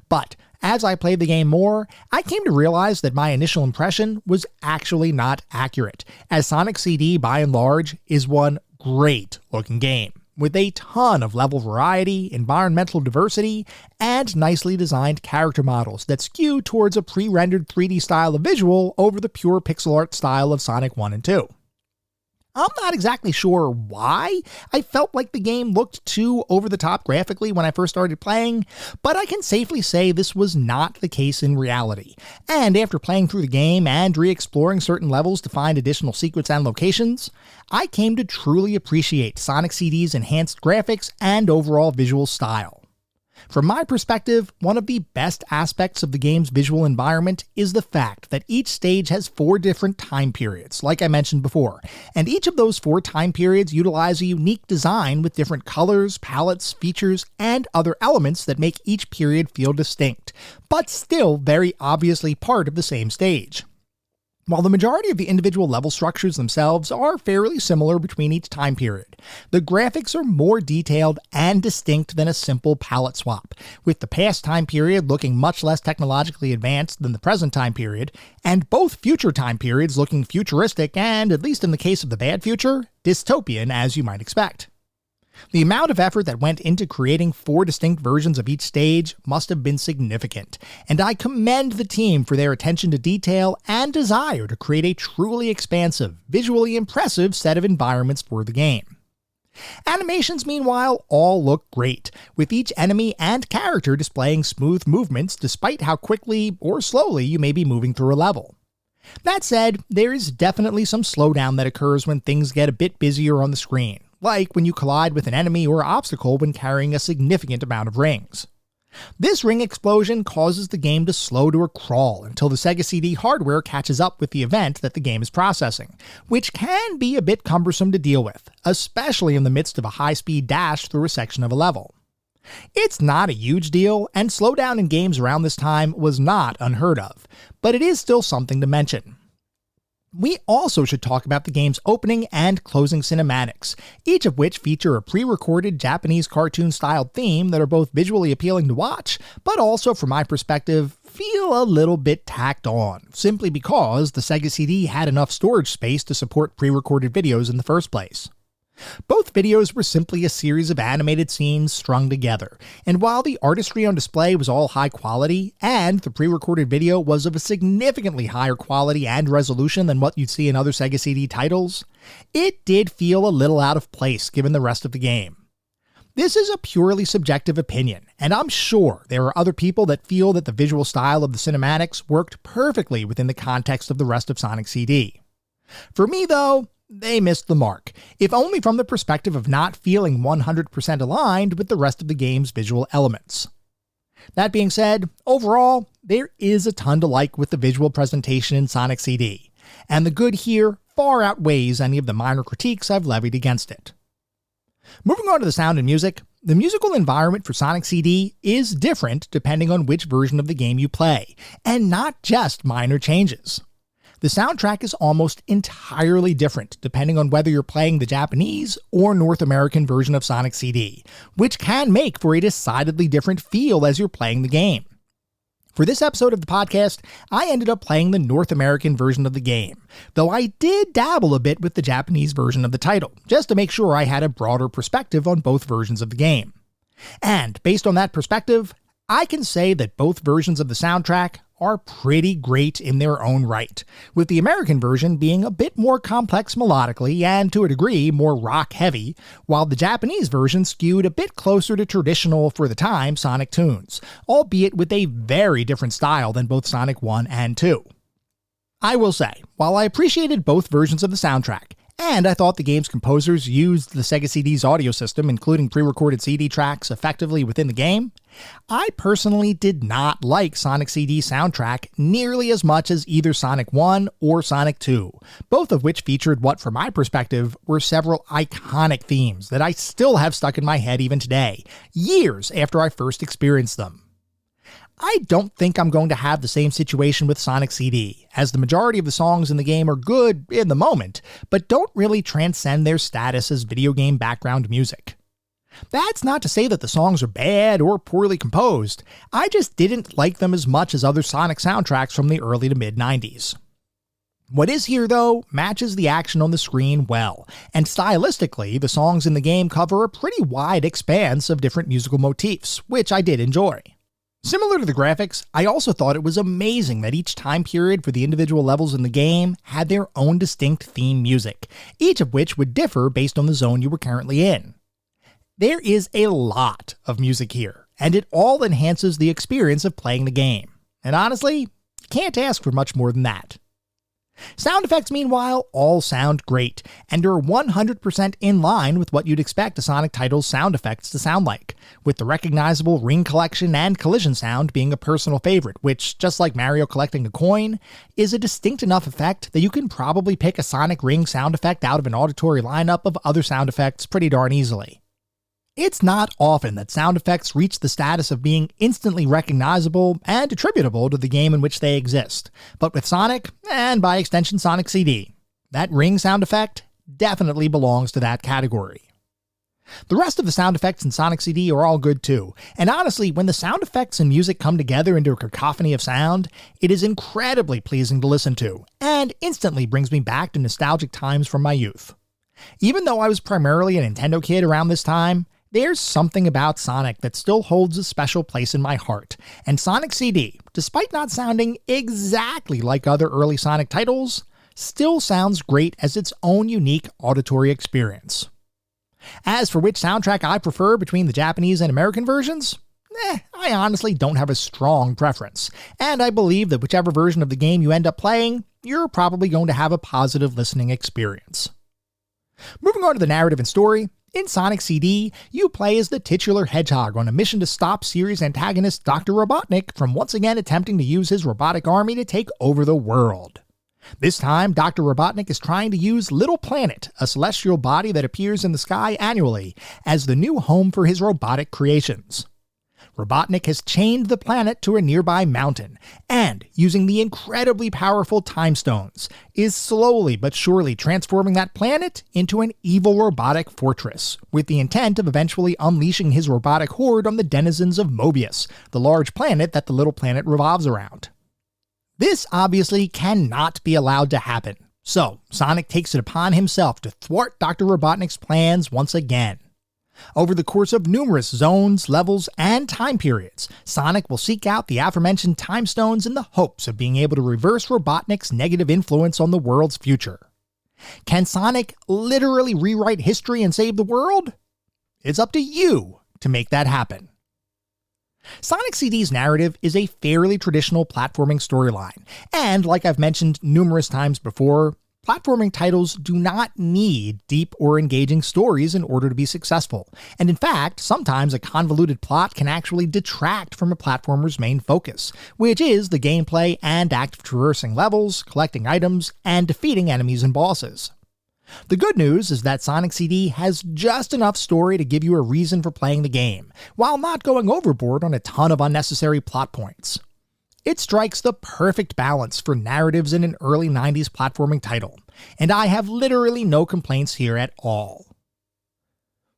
But as I played the game more, I came to realize that my initial impression was actually not accurate, as Sonic CD by and large is one great looking game, with a ton of level variety, environmental diversity, and nicely designed character models that skew towards a pre-rendered 3D style of visual over the pure pixel art style of Sonic 1 and 2. I'm not exactly sure why I felt like the game looked too over-the-top graphically when I first started playing, but I can safely say this was not the case in reality. And after playing through the game and re-exploring certain levels to find additional secrets and locations, I came to truly appreciate Sonic CD's enhanced graphics and overall visual style. From my perspective, one of the best aspects of the game's visual environment is the fact that each stage has 4 different time periods, like I mentioned before, and each of those 4 time periods utilize a unique design with different colors, palettes, features, and other elements that make each period feel distinct, but still very obviously part of the same stage. While the majority of the individual level structures themselves are fairly similar between each time period, the graphics are more detailed and distinct than a simple palette swap, with the past time period looking much less technologically advanced than the present time period, and both future time periods looking futuristic and, at least in the case of the bad future, dystopian as you might expect. The amount of effort that went into creating 4 distinct versions of each stage must have been significant, and I commend the team for their attention to detail and desire to create a truly expansive, visually impressive set of environments for the game. Animations, meanwhile, all look great, with each enemy and character displaying smooth movements despite how quickly or slowly you may be moving through a level. That said, there is definitely some slowdown that occurs when things get a bit busier on the screen, like when you collide with an enemy or obstacle when carrying a significant amount of rings. This ring explosion causes the game to slow to a crawl until the Sega CD hardware catches up with the event that the game is processing, which can be a bit cumbersome to deal with, especially in the midst of a high-speed dash through a section of a level. It's not a huge deal, and slowdown in games around this time was not unheard of, but it is still something to mention. We also should talk about the game's opening and closing cinematics, each of which feature a pre-recorded Japanese cartoon-styled theme that are both visually appealing to watch, but also, from my perspective, feel a little bit tacked on, simply because the Sega CD had enough storage space to support pre-recorded videos in the first place. Both videos were simply a series of animated scenes strung together, and while the artistry on display was all high quality, and the pre-recorded video was of a significantly higher quality and resolution than what you'd see in other Sega CD titles, it did feel a little out of place given the rest of the game. This is a purely subjective opinion, and I'm sure there are other people that feel that the visual style of the cinematics worked perfectly within the context of the rest of Sonic CD. For me, though, they missed the mark, if only from the perspective of not feeling 100% aligned with the rest of the game's visual elements. That being said, overall, there is a ton to like with the visual presentation in Sonic CD, and the good here far outweighs any of the minor critiques I've levied against it. Moving on to the sound and music, the musical environment for Sonic CD is different depending on which version of the game you play, and not just minor changes. The soundtrack is almost entirely different depending on whether you're playing the Japanese or North American version of Sonic CD, which can make for a decidedly different feel as you're playing the game. For this episode of the podcast, I ended up playing the North American version of the game, though I did dabble a bit with the Japanese version of the title, just to make sure I had a broader perspective on both versions of the game. And based on that perspective, I can say that both versions of the soundtrack are pretty great in their own right, with the American version being a bit more complex melodically and to a degree more rock-heavy, while the Japanese version skewed a bit closer to traditional, for the time, Sonic tunes, albeit with a very different style than both Sonic 1 and 2. I will say, while I appreciated both versions of the soundtrack, and I thought the game's composers used the Sega CD's audio system, including pre-recorded CD tracks, effectively within the game, I personally did not like Sonic CD's soundtrack nearly as much as either Sonic 1 or Sonic 2, both of which featured what, from my perspective, were several iconic themes that I still have stuck in my head even today, years after I first experienced them. I don't think I'm going to have the same situation with Sonic CD, as the majority of the songs in the game are good in the moment, but don't really transcend their status as video game background music. That's not to say that the songs are bad or poorly composed, I just didn't like them as much as other Sonic soundtracks from the early to mid-90s. What is here, though, matches the action on the screen well, and stylistically, the songs in the game cover a pretty wide expanse of different musical motifs, which I did enjoy. Similar to the graphics, I also thought it was amazing that each time period for the individual levels in the game had their own distinct theme music, each of which would differ based on the zone you were currently in. There is a lot of music here, and it all enhances the experience of playing the game. And honestly, can't ask for much more than that. Sound effects, meanwhile, all sound great, and are 100% in line with what you'd expect a Sonic title's sound effects to sound like, with the recognizable ring collection and collision sound being a personal favorite, which, just like Mario collecting a coin, is a distinct enough effect that you can probably pick a Sonic ring sound effect out of an auditory lineup of other sound effects pretty darn easily. It's not often that sound effects reach the status of being instantly recognizable and attributable to the game in which they exist, but with Sonic, and by extension Sonic CD, that ring sound effect definitely belongs to that category. The rest of the sound effects in Sonic CD are all good too, and honestly, when the sound effects and music come together into a cacophony of sound, it is incredibly pleasing to listen to, and instantly brings me back to nostalgic times from my youth. Even though I was primarily a Nintendo kid around this time, there's something about Sonic that still holds a special place in my heart, and Sonic CD, despite not sounding exactly like other early Sonic titles, still sounds great as its own unique auditory experience. As for which soundtrack I prefer between the Japanese and American versions, I honestly don't have a strong preference, and I believe that whichever version of the game you end up playing, you're probably going to have a positive listening experience. Moving on to the narrative and story, in Sonic CD, you play as the titular Hedgehog on a mission to stop series antagonist Dr. Robotnik from once again attempting to use his robotic army to take over the world. This time, Dr. Robotnik is trying to use Little Planet, a celestial body that appears in the sky annually, as the new home for his robotic creations. Robotnik has chained the planet to a nearby mountain, and, using the incredibly powerful Time Stones, is slowly but surely transforming that planet into an evil robotic fortress, with the intent of eventually unleashing his robotic horde on the denizens of Mobius, the large planet that the little planet revolves around. This obviously cannot be allowed to happen, so Sonic takes it upon himself to thwart Dr. Robotnik's plans once again. Over the course of numerous zones, levels, and time periods, Sonic will seek out the aforementioned Time Stones in the hopes of being able to reverse Robotnik's negative influence on the world's future. Can Sonic literally rewrite history and save the world? It's up to you to make that happen. Sonic CD's narrative is a fairly traditional platforming storyline, and like I've mentioned numerous times before, platforming titles do not need deep or engaging stories in order to be successful, and in fact, sometimes a convoluted plot can actually detract from a platformer's main focus, which is the gameplay and act of traversing levels, collecting items, and defeating enemies and bosses. The good news is that Sonic CD has just enough story to give you a reason for playing the game, while not going overboard on a ton of unnecessary plot points. It strikes the perfect balance for narratives in an early 90s platforming title, and I have literally no complaints here at all.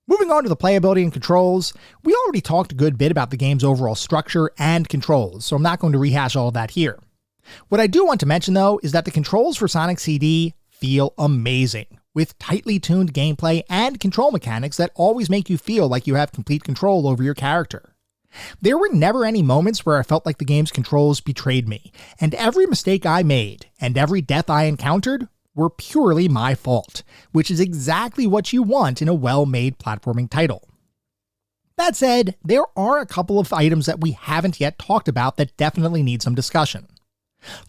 Moving on to the playability and controls, we already talked a good bit about the game's overall structure and controls, so I'm not going to rehash all of that here. What I do want to mention though is that the controls for Sonic CD feel amazing, with tightly tuned gameplay and control mechanics that always make you feel like you have complete control over your character. There were never any moments where I felt like the game's controls betrayed me, and every mistake I made, and every death I encountered, were purely my fault, which is exactly what you want in a well-made platforming title. That said, there are a couple of items that we haven't yet talked about that definitely need some discussion.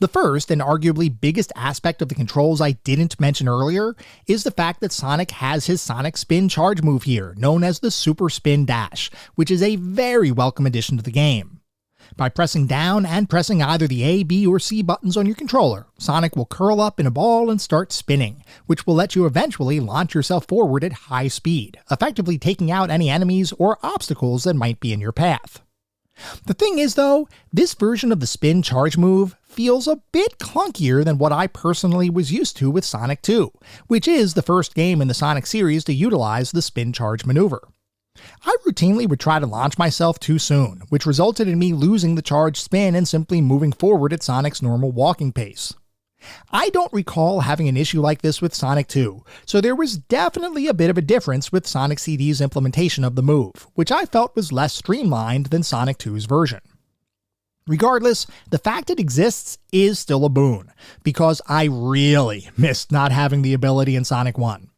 The first and arguably biggest aspect of the controls I didn't mention earlier is the fact that Sonic has his Sonic Spin Charge move here, known as the Super Spin Dash, which is a very welcome addition to the game. By pressing down and pressing either the A, B, or C buttons on your controller, Sonic will curl up in a ball and start spinning, which will let you eventually launch yourself forward at high speed, effectively taking out any enemies or obstacles that might be in your path. The thing is though, this version of the Spin Charge move feels a bit clunkier than what I personally was used to with Sonic 2, which is the first game in the Sonic series to utilize the Spin Charge maneuver. I routinely would try to launch myself too soon, which resulted in me losing the charge spin and simply moving forward at Sonic's normal walking pace. I don't recall having an issue like this with Sonic 2, so there was definitely a bit of a difference with Sonic CD's implementation of the move, which I felt was less streamlined than Sonic 2's version. Regardless, the fact it exists is still a boon, because I really missed not having the ability in Sonic 1.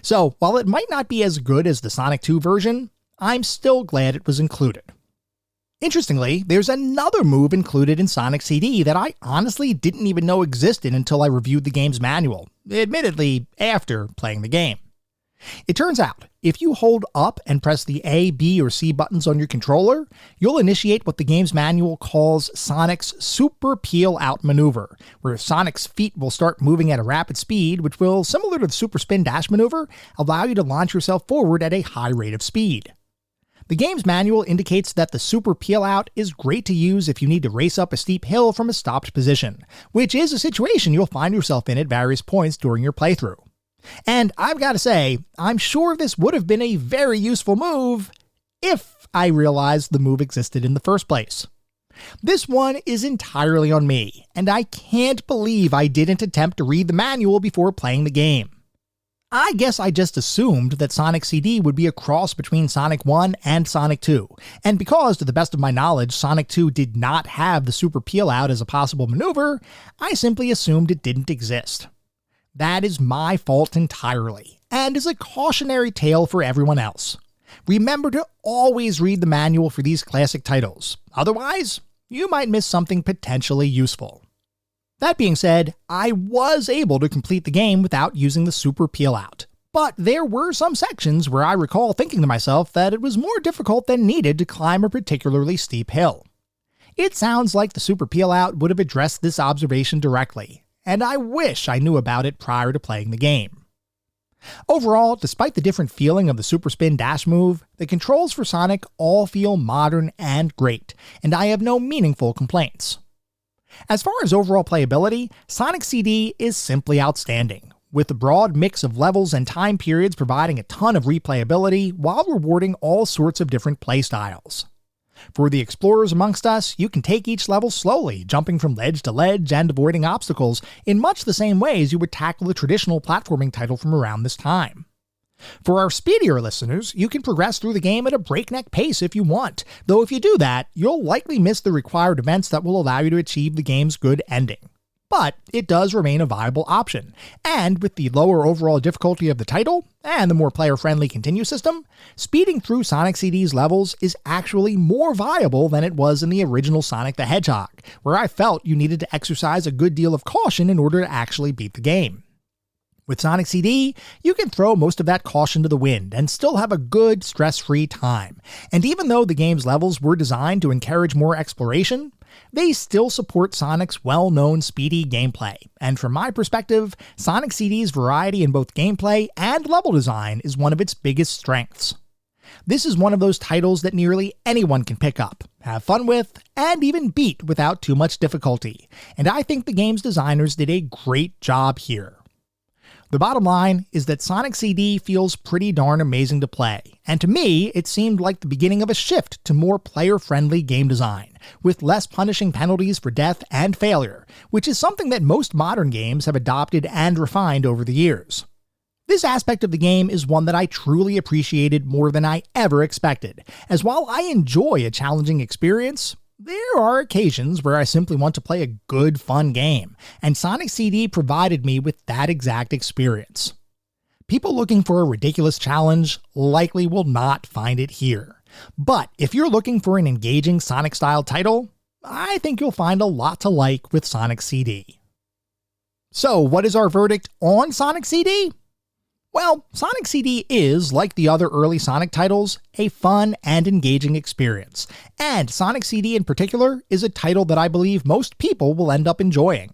So, while it might not be as good as the Sonic 2 version, I'm still glad it was included. Interestingly, there's another move included in Sonic CD that I honestly didn't even know existed until I reviewed the game's manual, admittedly after playing the game. It turns out, if you hold up and press the A, B, or C buttons on your controller, you'll initiate what the game's manual calls Sonic's Super Peel Out maneuver, where Sonic's feet will start moving at a rapid speed, which will, similar to the Super Spin Dash maneuver, allow you to launch yourself forward at a high rate of speed. The game's manual indicates that the Super Peel Out is great to use if you need to race up a steep hill from a stopped position, which is a situation you'll find yourself in at various points during your playthrough. And I've got to say, I'm sure this would have been a very useful move if I realized the move existed in the first place. This one is entirely on me, and I can't believe I didn't attempt to read the manual before playing the game. I guess I just assumed that Sonic CD would be a cross between Sonic 1 and Sonic 2, and because, to the best of my knowledge, Sonic 2 did not have the Super Peel Out as a possible maneuver, I simply assumed it didn't exist. That is my fault entirely, and is a cautionary tale for everyone else. Remember to always read the manual for these classic titles, otherwise, you might miss something potentially useful. That being said, I was able to complete the game without using the Super Peel Out, but there were some sections where I recall thinking to myself that it was more difficult than needed to climb a particularly steep hill. It sounds like the Super Peel Out would have addressed this observation directly, and I wish I knew about it prior to playing the game. Overall, despite the different feeling of the Super Spin Dash move, the controls for Sonic all feel modern and great, and I have no meaningful complaints. As far as overall playability, Sonic CD is simply outstanding, with a broad mix of levels and time periods providing a ton of replayability while rewarding all sorts of different playstyles. For the explorers amongst us, you can take each level slowly, jumping from ledge to ledge and avoiding obstacles in much the same way as you would tackle a traditional platforming title from around this time. For our speedier listeners, you can progress through the game at a breakneck pace if you want, though if you do that, you'll likely miss the required events that will allow you to achieve the game's good ending. But it does remain a viable option, and with the lower overall difficulty of the title, and the more player-friendly continue system, speeding through Sonic CD's levels is actually more viable than it was in the original Sonic the Hedgehog, where I felt you needed to exercise a good deal of caution in order to actually beat the game. With Sonic CD, you can throw most of that caution to the wind and still have a good, stress-free time, and even though the game's levels were designed to encourage more exploration, they still support Sonic's well-known speedy gameplay, and from my perspective, Sonic CD's variety in both gameplay and level design is one of its biggest strengths. This is one of those titles that nearly anyone can pick up, have fun with, and even beat without too much difficulty, and I think the game's designers did a great job here. The bottom line is that Sonic CD feels pretty darn amazing to play, and to me, it seemed like the beginning of a shift to more player-friendly game design, with less punishing penalties for death and failure, which is something that most modern games have adopted and refined over the years. This aspect of the game is one that I truly appreciated more than I ever expected, as while I enjoy a challenging experience, there are occasions where I simply want to play a good, fun game, and Sonic CD provided me with that exact experience. People looking for a ridiculous challenge likely will not find it here, but if you're looking for an engaging Sonic-style title, I think you'll find a lot to like with Sonic CD. So, what is our verdict on Sonic CD? Well, Sonic CD is, like the other early Sonic titles, a fun and engaging experience, and Sonic CD in particular is a title that I believe most people will end up enjoying.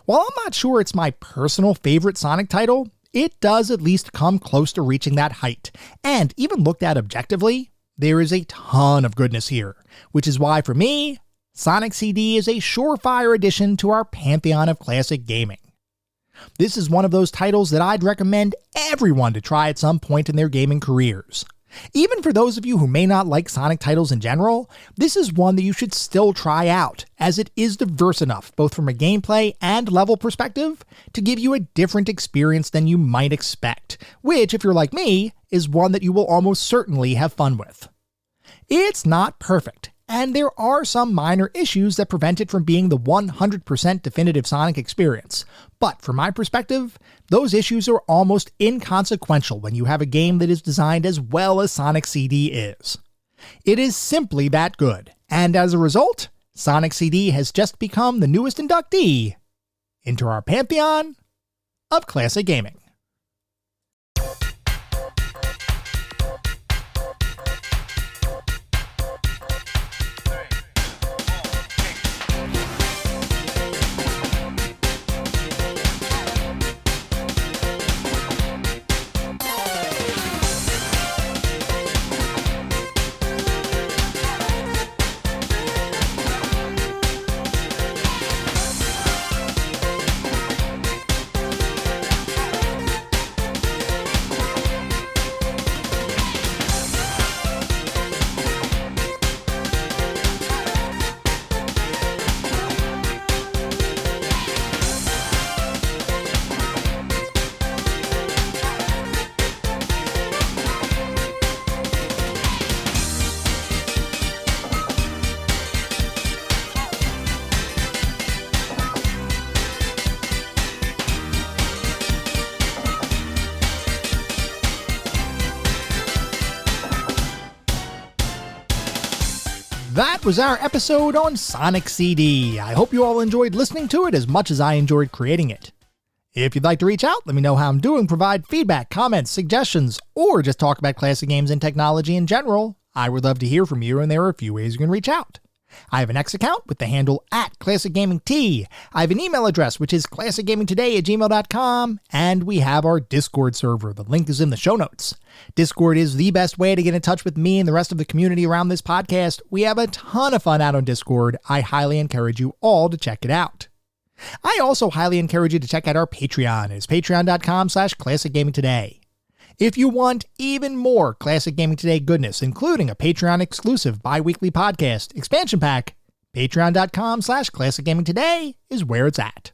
While I'm not sure it's my personal favorite Sonic title, it does at least come close to reaching that height, and even looked at objectively, there is a ton of goodness here, which is why for me, Sonic CD is a surefire addition to our pantheon of classic gaming. This is one of those titles that I'd recommend everyone to try at some point in their gaming careers. Even for those of you who may not like Sonic titles in general, this is one that you should still try out, as it is diverse enough, both from a gameplay and level perspective, to give you a different experience than you might expect, which, if you're like me, is one that you will almost certainly have fun with. It's not perfect, and there are some minor issues that prevent it from being the 100% definitive Sonic experience, but from my perspective, those issues are almost inconsequential when you have a game that is designed as well as Sonic CD is. It is simply that good, and as a result, Sonic CD has just become the newest inductee into our pantheon of classic gaming. That was our episode on Sonic CD. I hope you all enjoyed listening to it as much as I enjoyed creating it. If you'd like to reach out, let me know how I'm doing, provide feedback, comments, suggestions, or just talk about classic games and technology in general, I would love to hear from you, and there are a few ways you can reach out. I have an X account with the handle @ClassicGamingT. I have an email address, which is classicgamingtoday@gmail.com, and we have our Discord server. The link is in the show notes. Discord is the best way to get in touch with me and the rest of the community around this podcast. We have a ton of fun out on Discord. I highly encourage you all to check it out. I also highly encourage you to check out our Patreon. It's patreon.com/ClassicGamingToday. If you want even more Classic Gaming Today goodness, including a Patreon-exclusive bi-weekly podcast expansion pack, patreon.com/ClassicGamingToday is where it's at.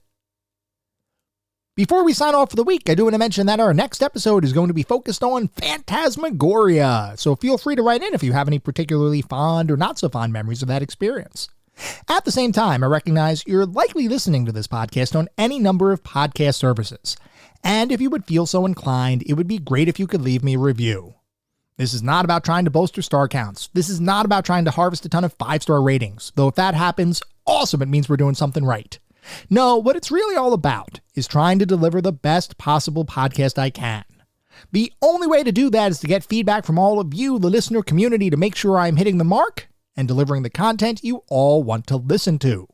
Before we sign off for the week, I do want to mention that our next episode is going to be focused on Phantasmagoria, so feel free to write in if you have any particularly fond or not so fond memories of that experience. At the same time, I recognize you're likely listening to this podcast on any number of podcast services, and if you would feel so inclined, it would be great if you could leave me a review. This is not about trying to bolster star counts. This is not about trying to harvest a ton of 5-star ratings, though if that happens, awesome, it means we're doing something right. No, what it's really all about is trying to deliver the best possible podcast I can. The only way to do that is to get feedback from all of you, the listener community, to make sure I'm hitting the mark and delivering the content you all want to listen to.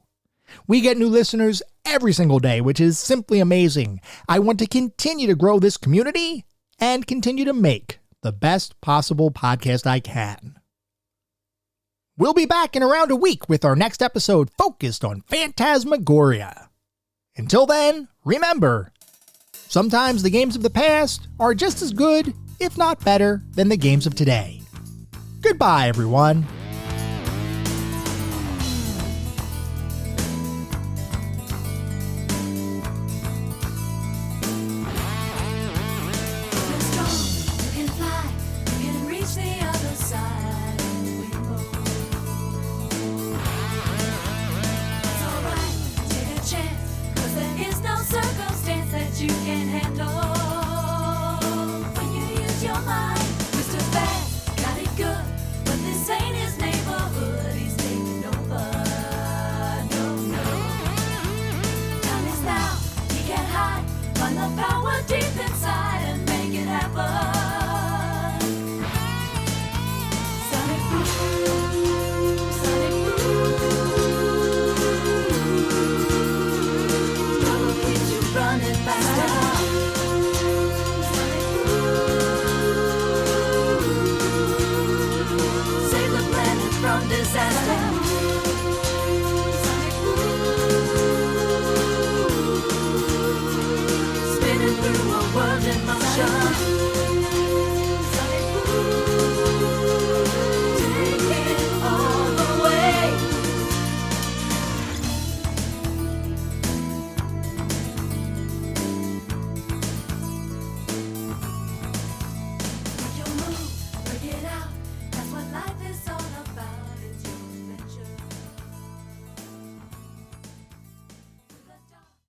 We get new listeners every single day, which is simply amazing. I want to continue to grow this community and continue to make the best possible podcast I can. We'll be back in around a week with our next episode focused on Phantasmagoria. Until then, remember, sometimes the games of the past are just as good, if not better, than the games of today. Goodbye, everyone. Running through a world in motion. Sonic boom, take it all the way. Make your move, break it out. That's what life